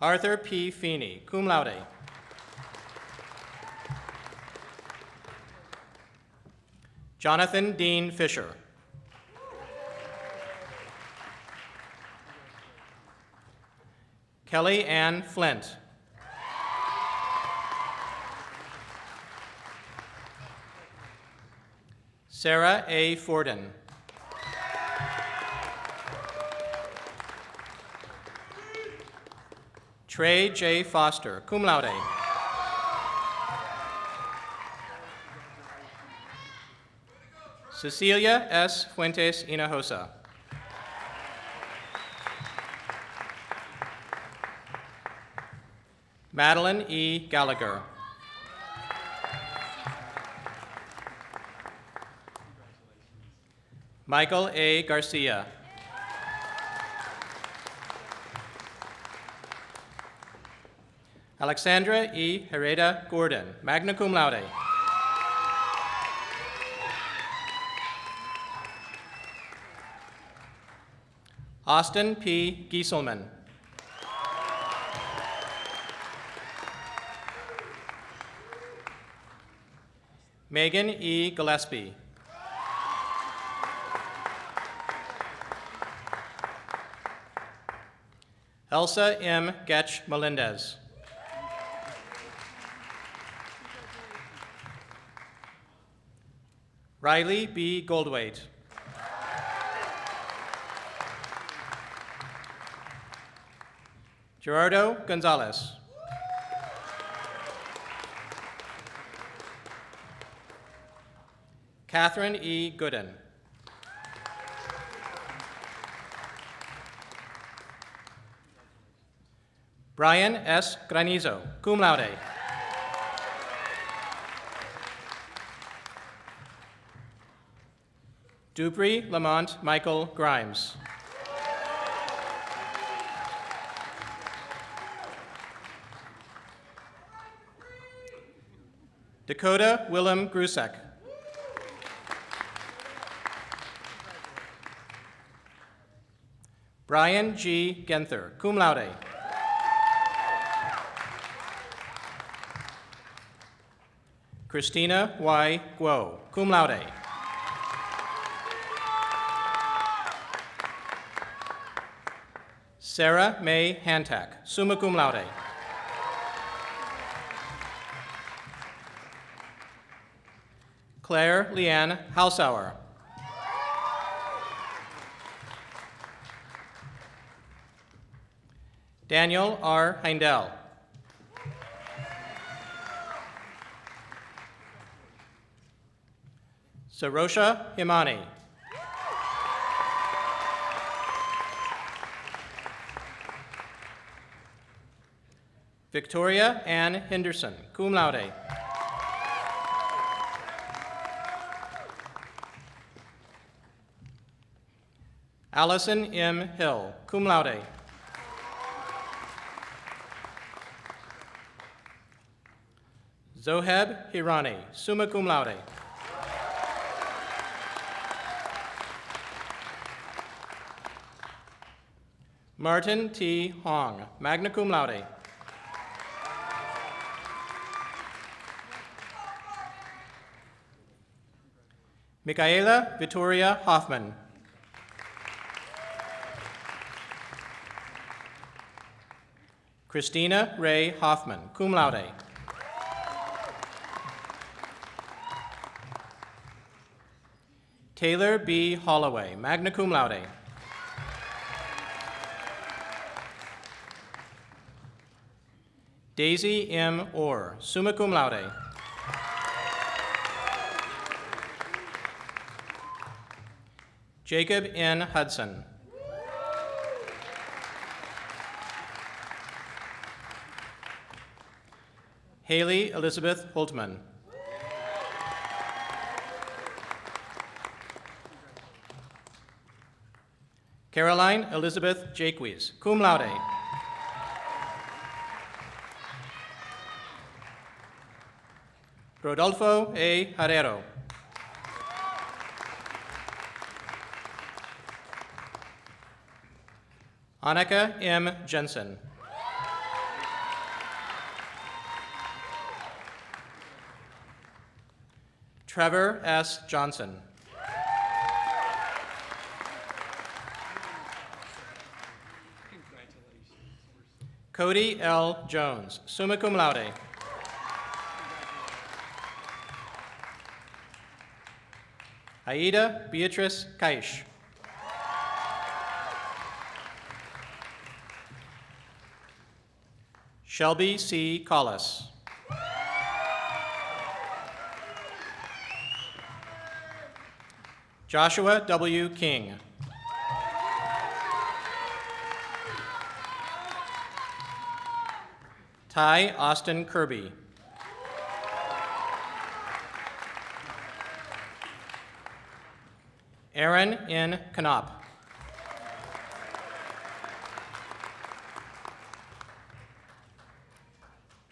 Arthur P. Feeney, cum laude. Jonathan Dean Fisher. Kelly Ann Flint. Sarah A. Forden. Trey J. Foster, cum laude. Cecilia S. Fuentes Hinojosa. Madeline E. Gallagher. Michael A. Garcia. Alexandra E. Hereda Gordon, magna cum laude. Austin P. Gieselman. Megan E. Gillespie. Elsa M. Getch Melendez. Riley B. Goldwaite. Gerardo Gonzalez. Catherine E. Gooden. Brian S. Granizo, cum laude. Dupree Lamont Michael Grimes. Dakota Willem Grusek. Brian G. Genther, cum laude. Christina Y. Guo, cum laude. Sarah May Hantak, summa cum laude. Claire Leanne Halsauer. Daniel R. Heindel. Sarosha Himani. Victoria Ann Henderson, cum laude. Allison M. Hill, cum laude. Zoheb Hirani, summa cum laude. Martin T. Hong, magna cum laude. Michaela Vittoria Hoffman. Christina Ray Hoffman, cum laude. Taylor B. Holloway, magna cum laude. Daisy M. Orr, summa cum laude. Jacob N. Hudson. Haley Elizabeth Holtman. Caroline Elizabeth Jaques, cum laude. Rodolfo A. Herrero. Annika M. Jensen. Trevor S. Johnson. Cody L. Jones, summa cum laude. Aida Beatrice Kaish. Shelby C. Collis. Joshua W. King. Ty Austin Kirby. Aaron N. Knop.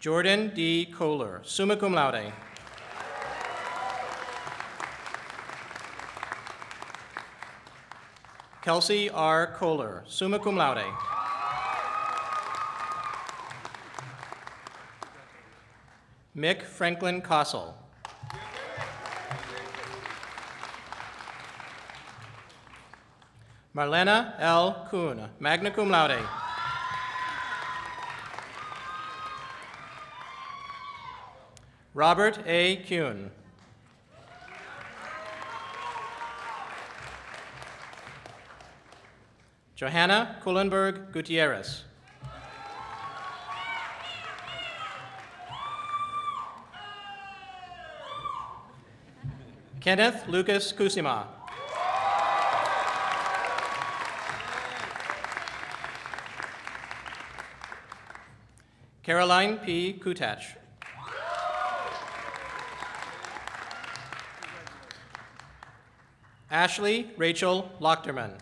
Jordan D. Kohler, summa cum laude. Kelsey R. Kohler, summa cum laude. Mick Franklin Kossel. Marlena L. Kuhn, magna cum laude. Robert A. Kuhn. Johanna Kullenberg Gutierrez. Kenneth Lucas Kusima. Caroline P. Kutach. Ashley Rachel Lochterman.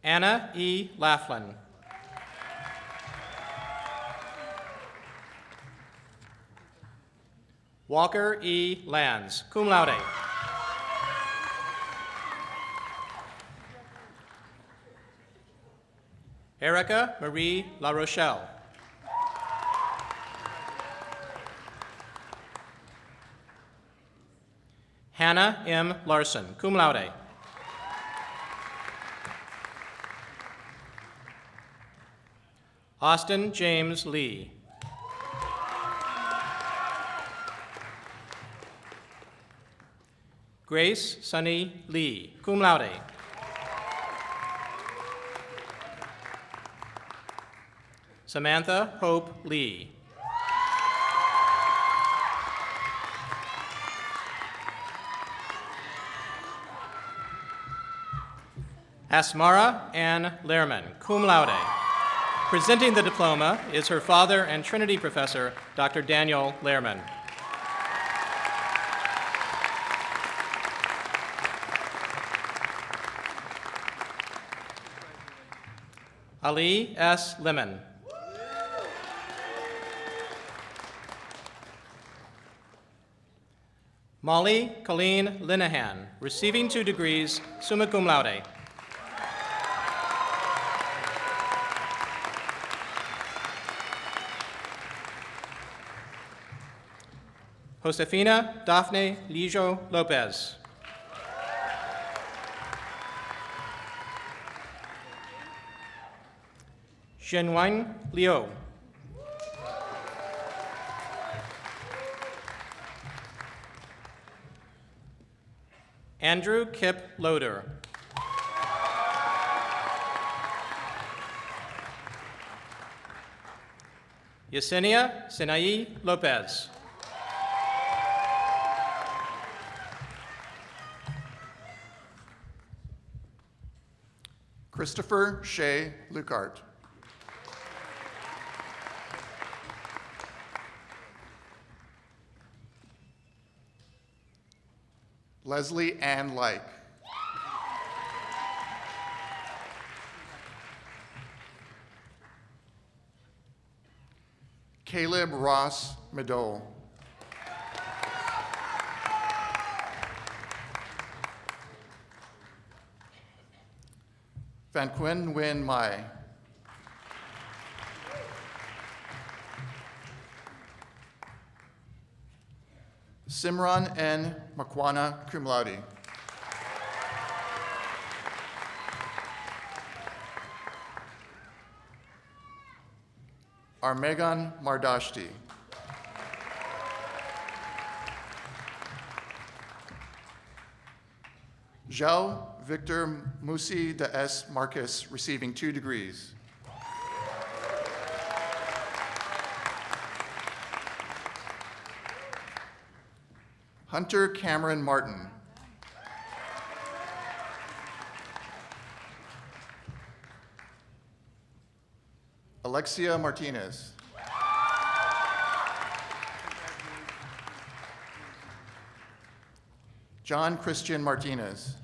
Anna E. Laughlin. Walker E. Lands, cum laude. Erica Marie La Rochelle. Hannah M. Larson, cum laude. Austin James Lee. Grace Sunny Lee, cum laude. Samantha Hope Lee. Asmara Ann Lehrman, cum laude. Presenting the diploma is her father and Trinity professor, Dr. Daniel Lehrman. Ali S. Lemon. Molly Colleen Linehan, receiving 2 degrees, summa cum laude. Josefina Daphne Lijo Lopez. Zhenwang Liu. Andrew Kip Loader. Yesenia Sinai Lopez. Christopher Shea Lucart. Leslie Ann Like. Caleb Ross Medole. Van Quinn Nguyen Mai. Simran N. Makwana, cum laude. Armegan Mardashti. Zhao Victor Musi de S. Marcus, receiving 2 degrees. Hunter Cameron Martin. Alexia Martinez. John Christian Martinez.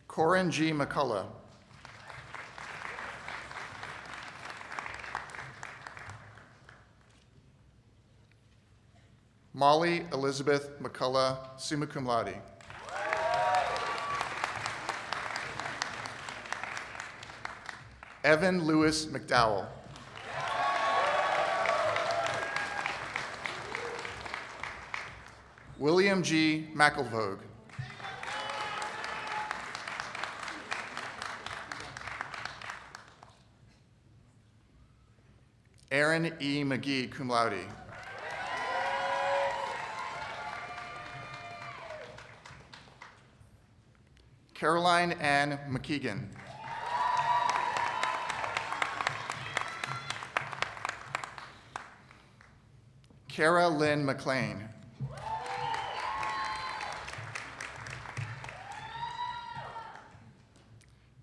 Corin G. McCullough. Molly Elizabeth McCullough, summa cum laude. Evan Lewis McDowell. William G. McElvogue. Aaron E. McGee, cum laude. Caroline Ann McKeegan. Kara Lynn McLean.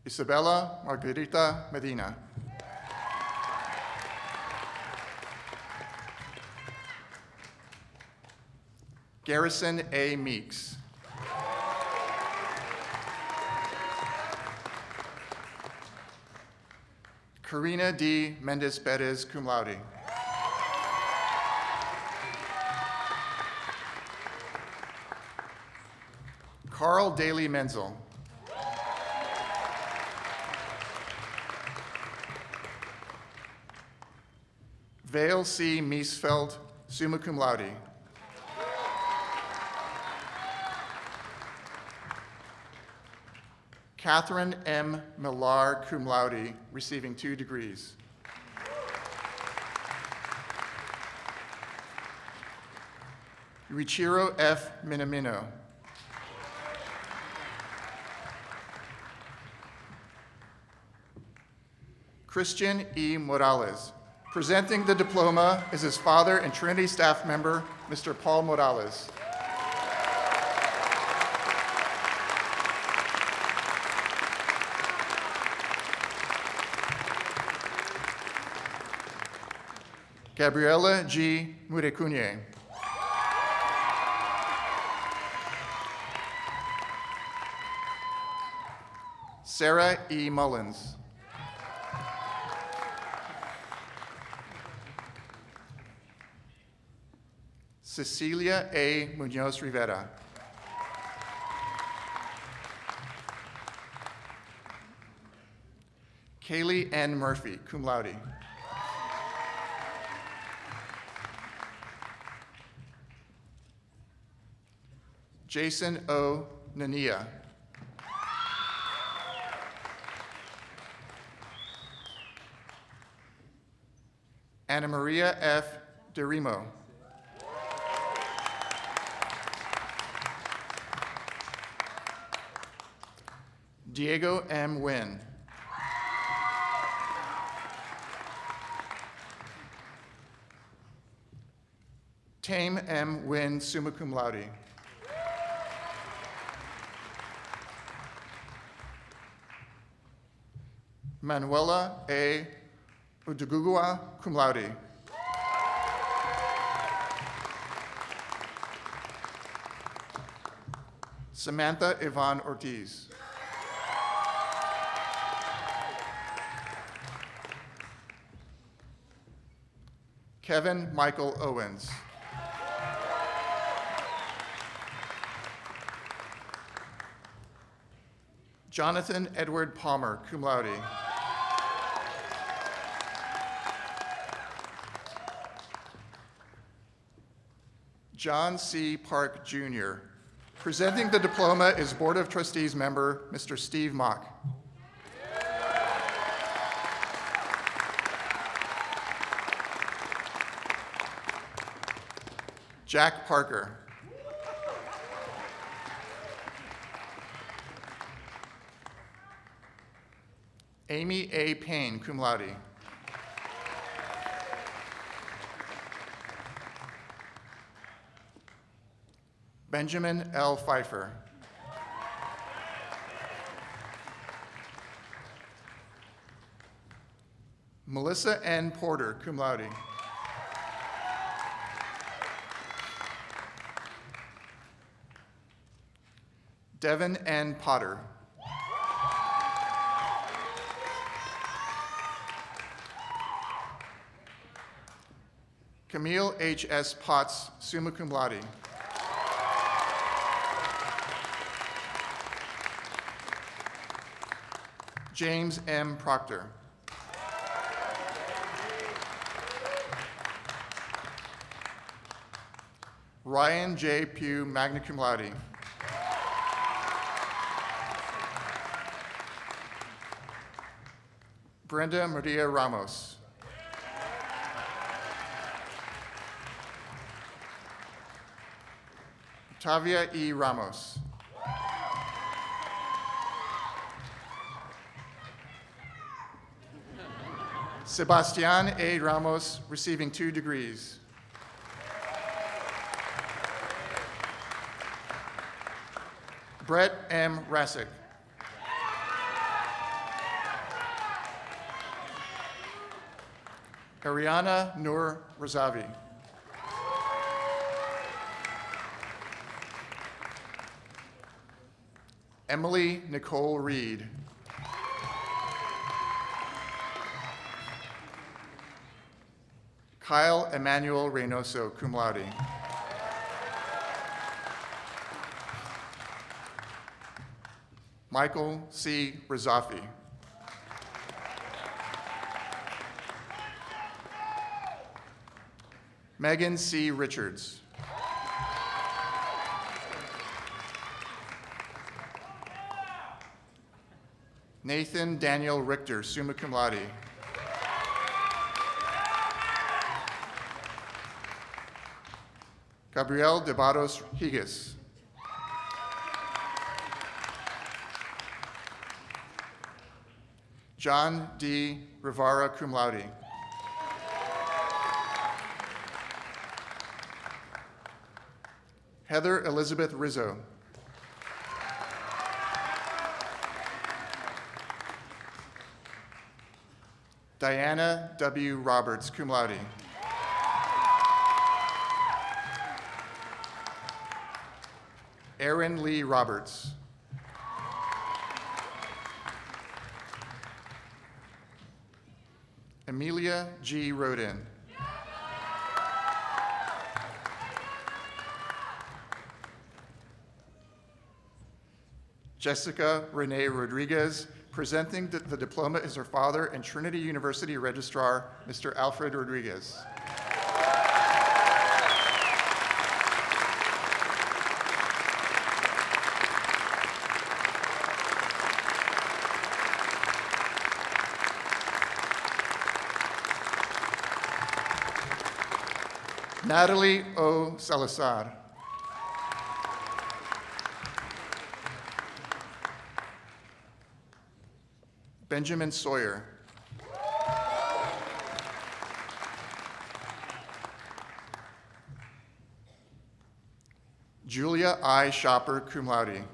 Isabella Margarita Medina. Garrison A. Meeks. Karina D. Mendez-Perez, cum laude. Carl Daly Menzel. Vale C. Miesfeld, summa cum laude. Catherine M. Millar, cum laude, receiving 2 degrees. Ruichiro F. Minamino. Christian E. Morales. Presenting the diploma is his father and Trinity staff member, Mr. Paul Morales. Gabriela G. Murecunye. Sarah E. Mullins. Cecilia A. Munoz Rivera. Kaylee N. Murphy, cum laude. Jason O. Nania. Anna Maria F. DeRimo. Diego M. Wynn. Tame M. Wynn, summa cum laude. Manuela A. Udugugua, cum laude. Samantha Yvonne Ortiz. Kevin Michael Owens. Jonathan Edward Palmer, cum laude. John C. Park, Jr. Presenting the diploma is Board of Trustees member, Mr. Steve Mock. Jack Parker. Amy A. Payne, cum laude. Benjamin L. Pfeiffer. Melissa N. Porter, cum laude. Devin N. Potter. Camille H. S. Potts, summa cum laude. James M. Proctor. Ryan J. Pugh, magna cum laude. Brenda Maria Ramos. Tavia E. Ramos. Sebastian A. Ramos, receiving 2 degrees. Brett M. Rassick. Ariana Nur Razavi. Emily Nicole Reed. Kyle Emmanuel Reynoso, cum laude. Michael C. Razafi. Megan C. Richards. Nathan Daniel Richter, summa cum laude. Gabriel de Barros Higas. John D. Rivera, cum laude. Heather Elizabeth Rizzo. Diana W. Roberts, cum laude. Aaron Lee Roberts. Amelia G. Rodin. Jessica Renee Rodriguez. Presenting the diploma is her father and Trinity University Registrar, Mr. Alfred Rodriguez. Natalie O. Salazar. Benjamin Sawyer. Julia I. Shopper, cum laude.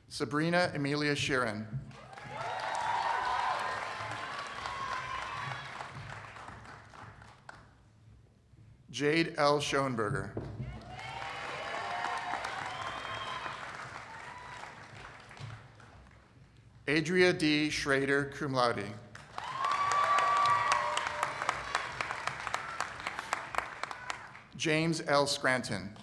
Sabrina Emilia Sheeran. Jade L. Schoenberger. Adria D. Schrader, cum laude. James L. Scranton.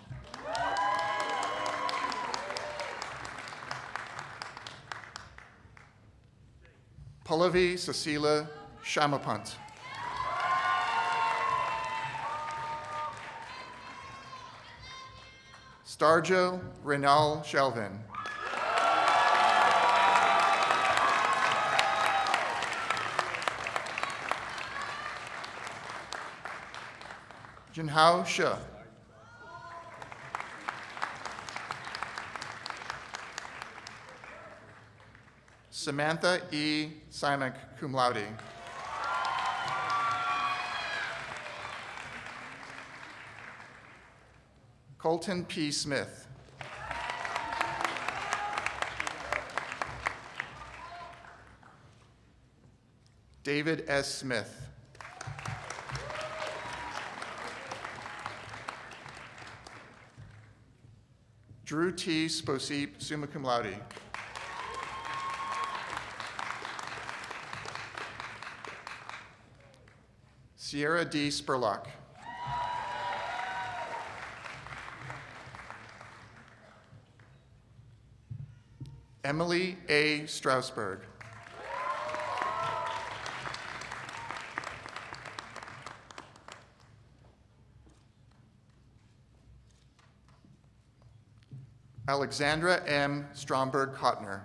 Pallavi Cecilia Shamapant. Starjo Renal Shelvin. Jinhao Shi. Samantha E. Simek, cum laude. Colton P. Smith. David S. Smith. Drew T. Sposip, summa cum laude. Sierra D. Spurlock. Emily A. Strasberg. Alexandra M. Stromberg-Kotner.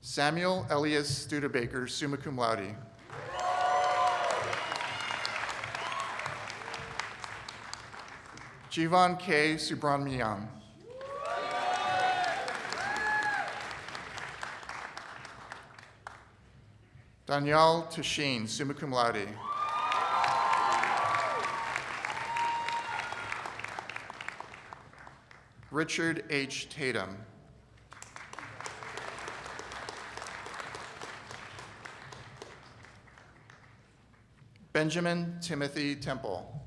Samuel Elias Studebaker, summa cum laude. Jivan K. Subramaniam. Danielle Tashin, summa cum laude. Richard H. Tatum. Benjamin Timothy Temple.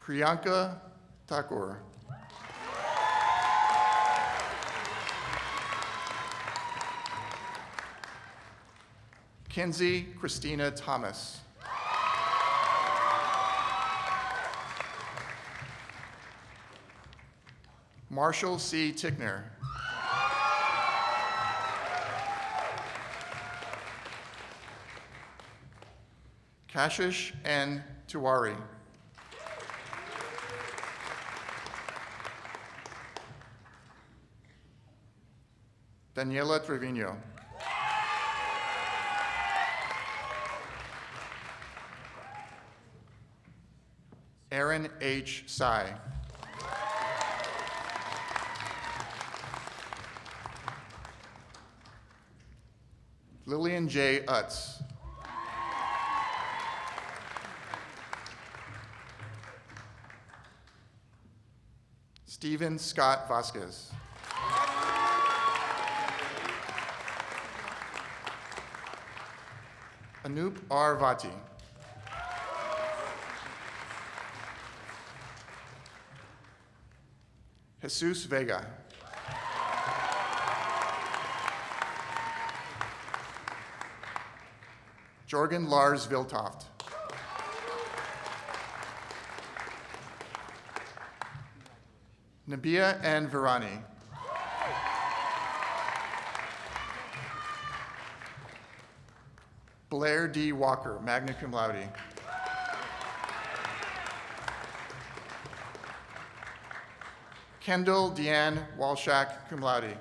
Priyanka Thakur. Kinsey Christina Thomas. Marshall C. Tickner. Kashish N. Tiwari. Daniela Trevino. Aaron H. Sai. Lillian J. Utz. Stephen Scott Vasquez. Anup R. Vati. Jesus Vega. Jorgen Lars Viltoft. Nabia N. Virani. Blair D. Walker, magna cum laude. Kendall Deanne Walshak, cum laude.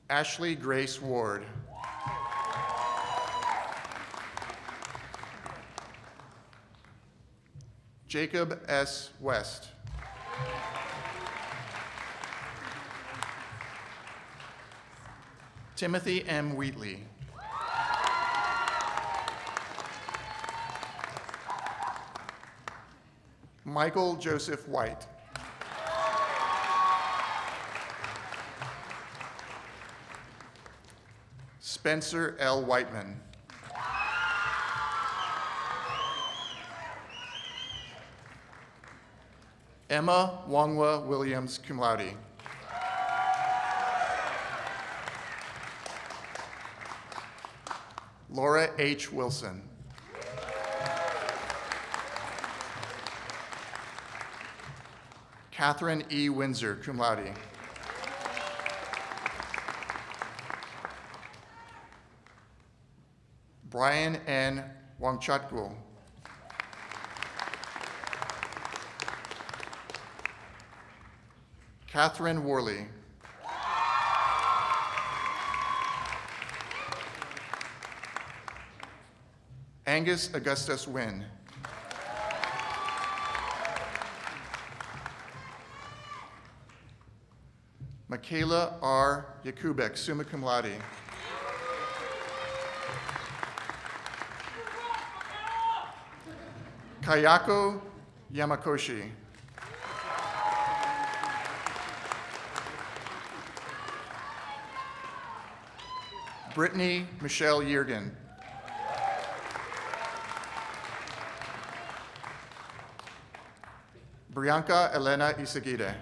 Ashley Grace Ward. Jacob S. West. Timothy M. Wheatley. Michael Joseph White. Spencer L. Whiteman. Emma Wongwa Williams, cum laude. Laura H. Wilson. Catherine E. Windsor, cum laude. Brian N. Wangchatkul. Catherine Worley. Angus Augustus Wynn. Michaela R. Yakubek, summa cum laude. Kayako Yamakoshi. Brittany Michelle Yergin. Brianka Elena Isagide.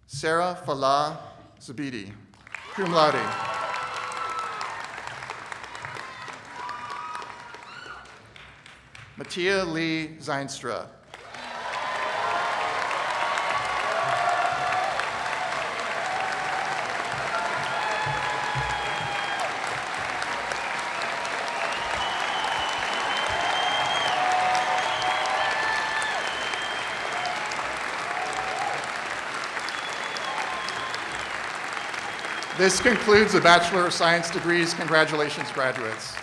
Sarah Falah Zabidi, cum laude. Mattia Lee Zeinstra. This concludes the Bachelor of Science degrees. Congratulations, graduates.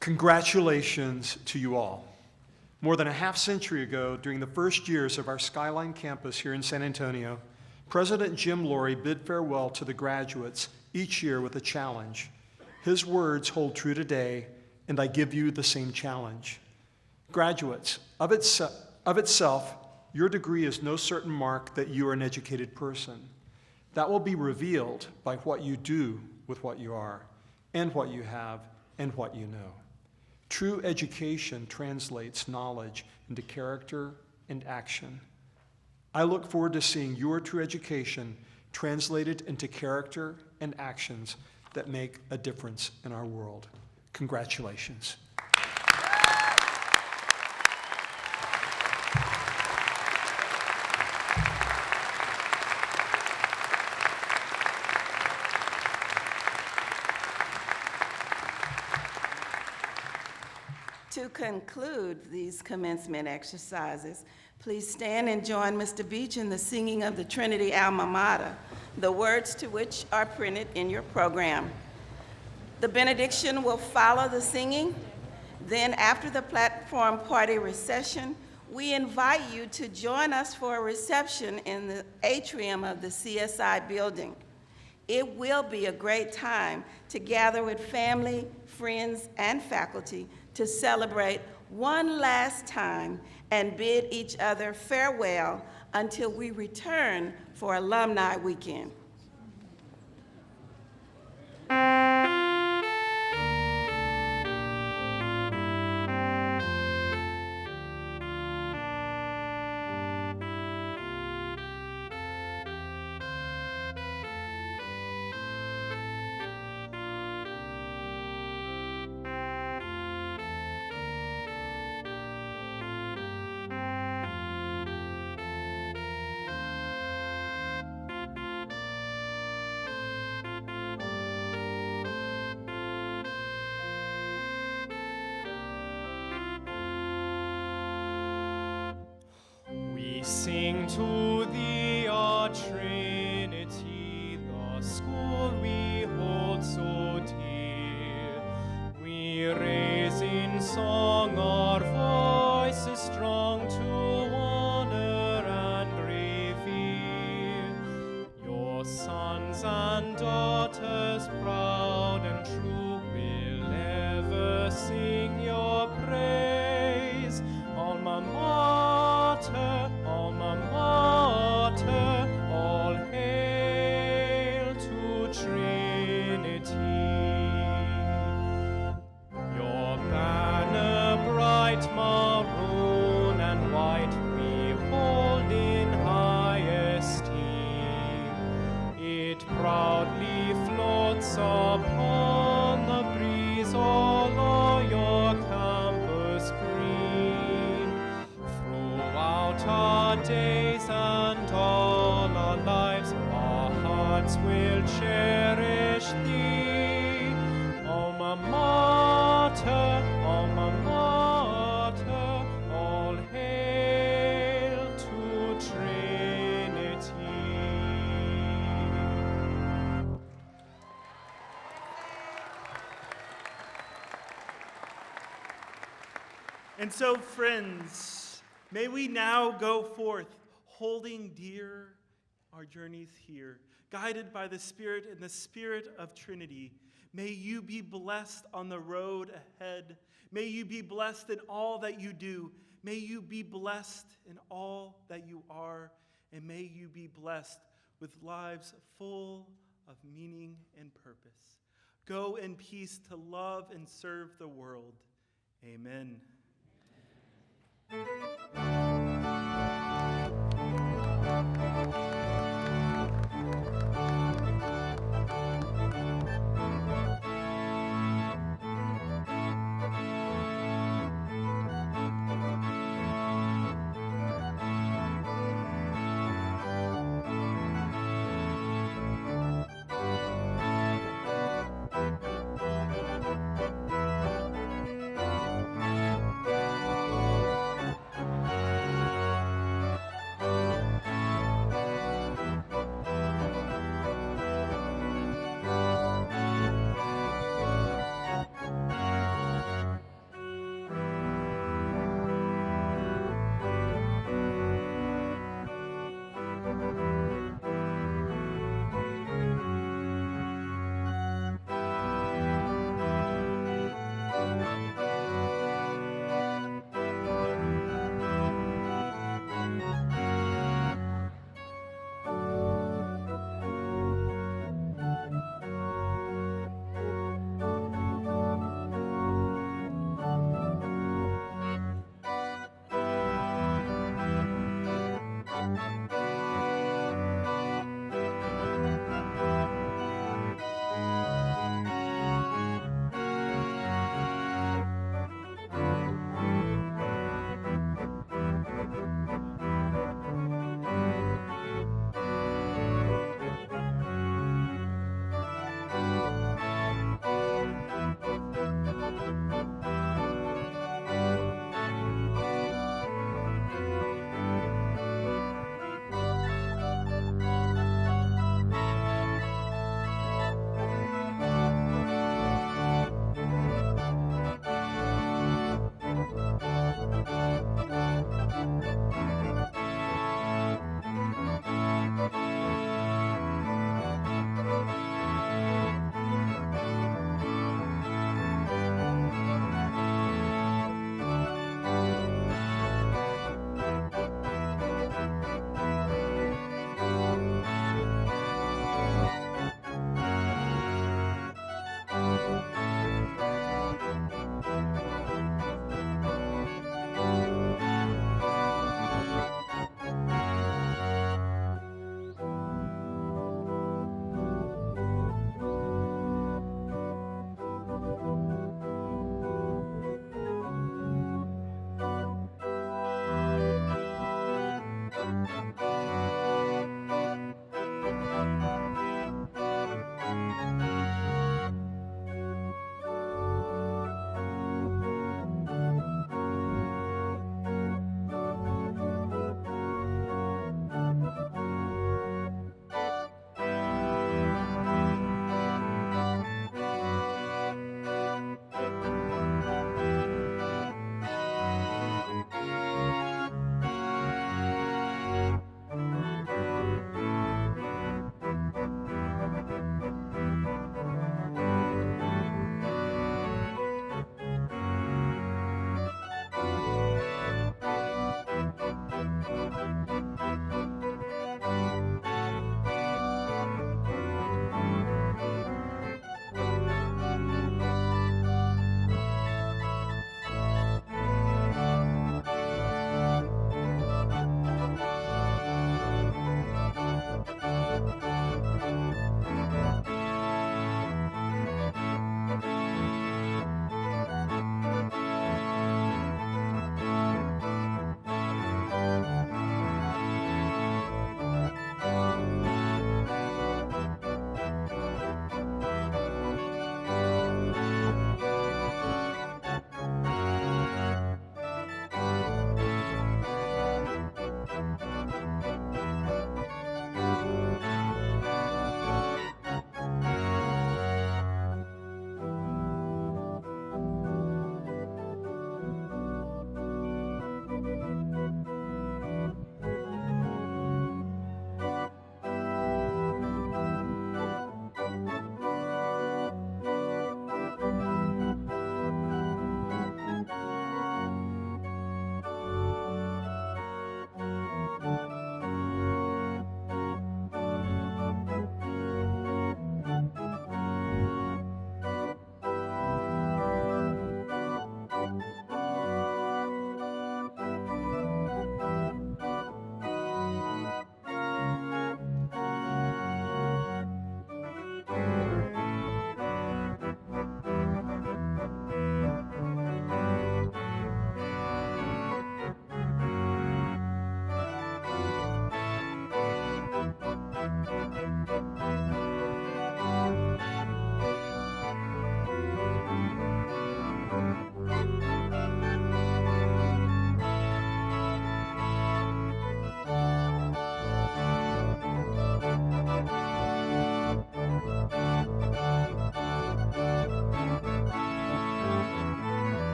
Congratulations to you all. More than a half century ago, during the first years of our Skyline campus here in San Antonio, President Jim Laurie bid farewell to the graduates each year with a challenge. His words hold true today, and I give you the same challenge. Graduates, of itself, your degree is no certain mark that you are an educated person. That will be revealed by what you do with what you are, and what you have, and what you know. True education translates knowledge into character and action. I look forward to seeing your true education translated into character and actions that make a difference in our world. Congratulations. To conclude these commencement exercises, please stand and join Mr. Beach in the singing of the Trinity Alma Mater, the words to which are printed in your program. The benediction will follow the singing. Then, after the platform party recession, we invite you to join us for a reception in the atrium of the CSI building. It will be a great time to gather with family, friends, and faculty to celebrate one last time and bid each other farewell until we return for Alumni Weekend. We sing to thee, our Trinity, the school we hold so dear. We raise in song our voices strong to honor and revere. Your sons and daughters proud and true will ever sing your praise. Alma mater, alma mater, all hail to Trinity. Your banner bright, maroon and white, we hold in high esteem. It proudly floats upon the breeze all o'er your campus green. Throughout our days and all our lives, our hearts will cherish thee. Alma mater, alma mater, all hail to Trinity. And so, friends, may we now go forth, holding dear our journeys here, guided by the Spirit and the Spirit of Trinity. May you be blessed on the road ahead. May you be blessed in all that you do. May you be blessed in all that you are. And may you be blessed with lives full of meaning and purpose. Go in peace to love and serve the world. Amen.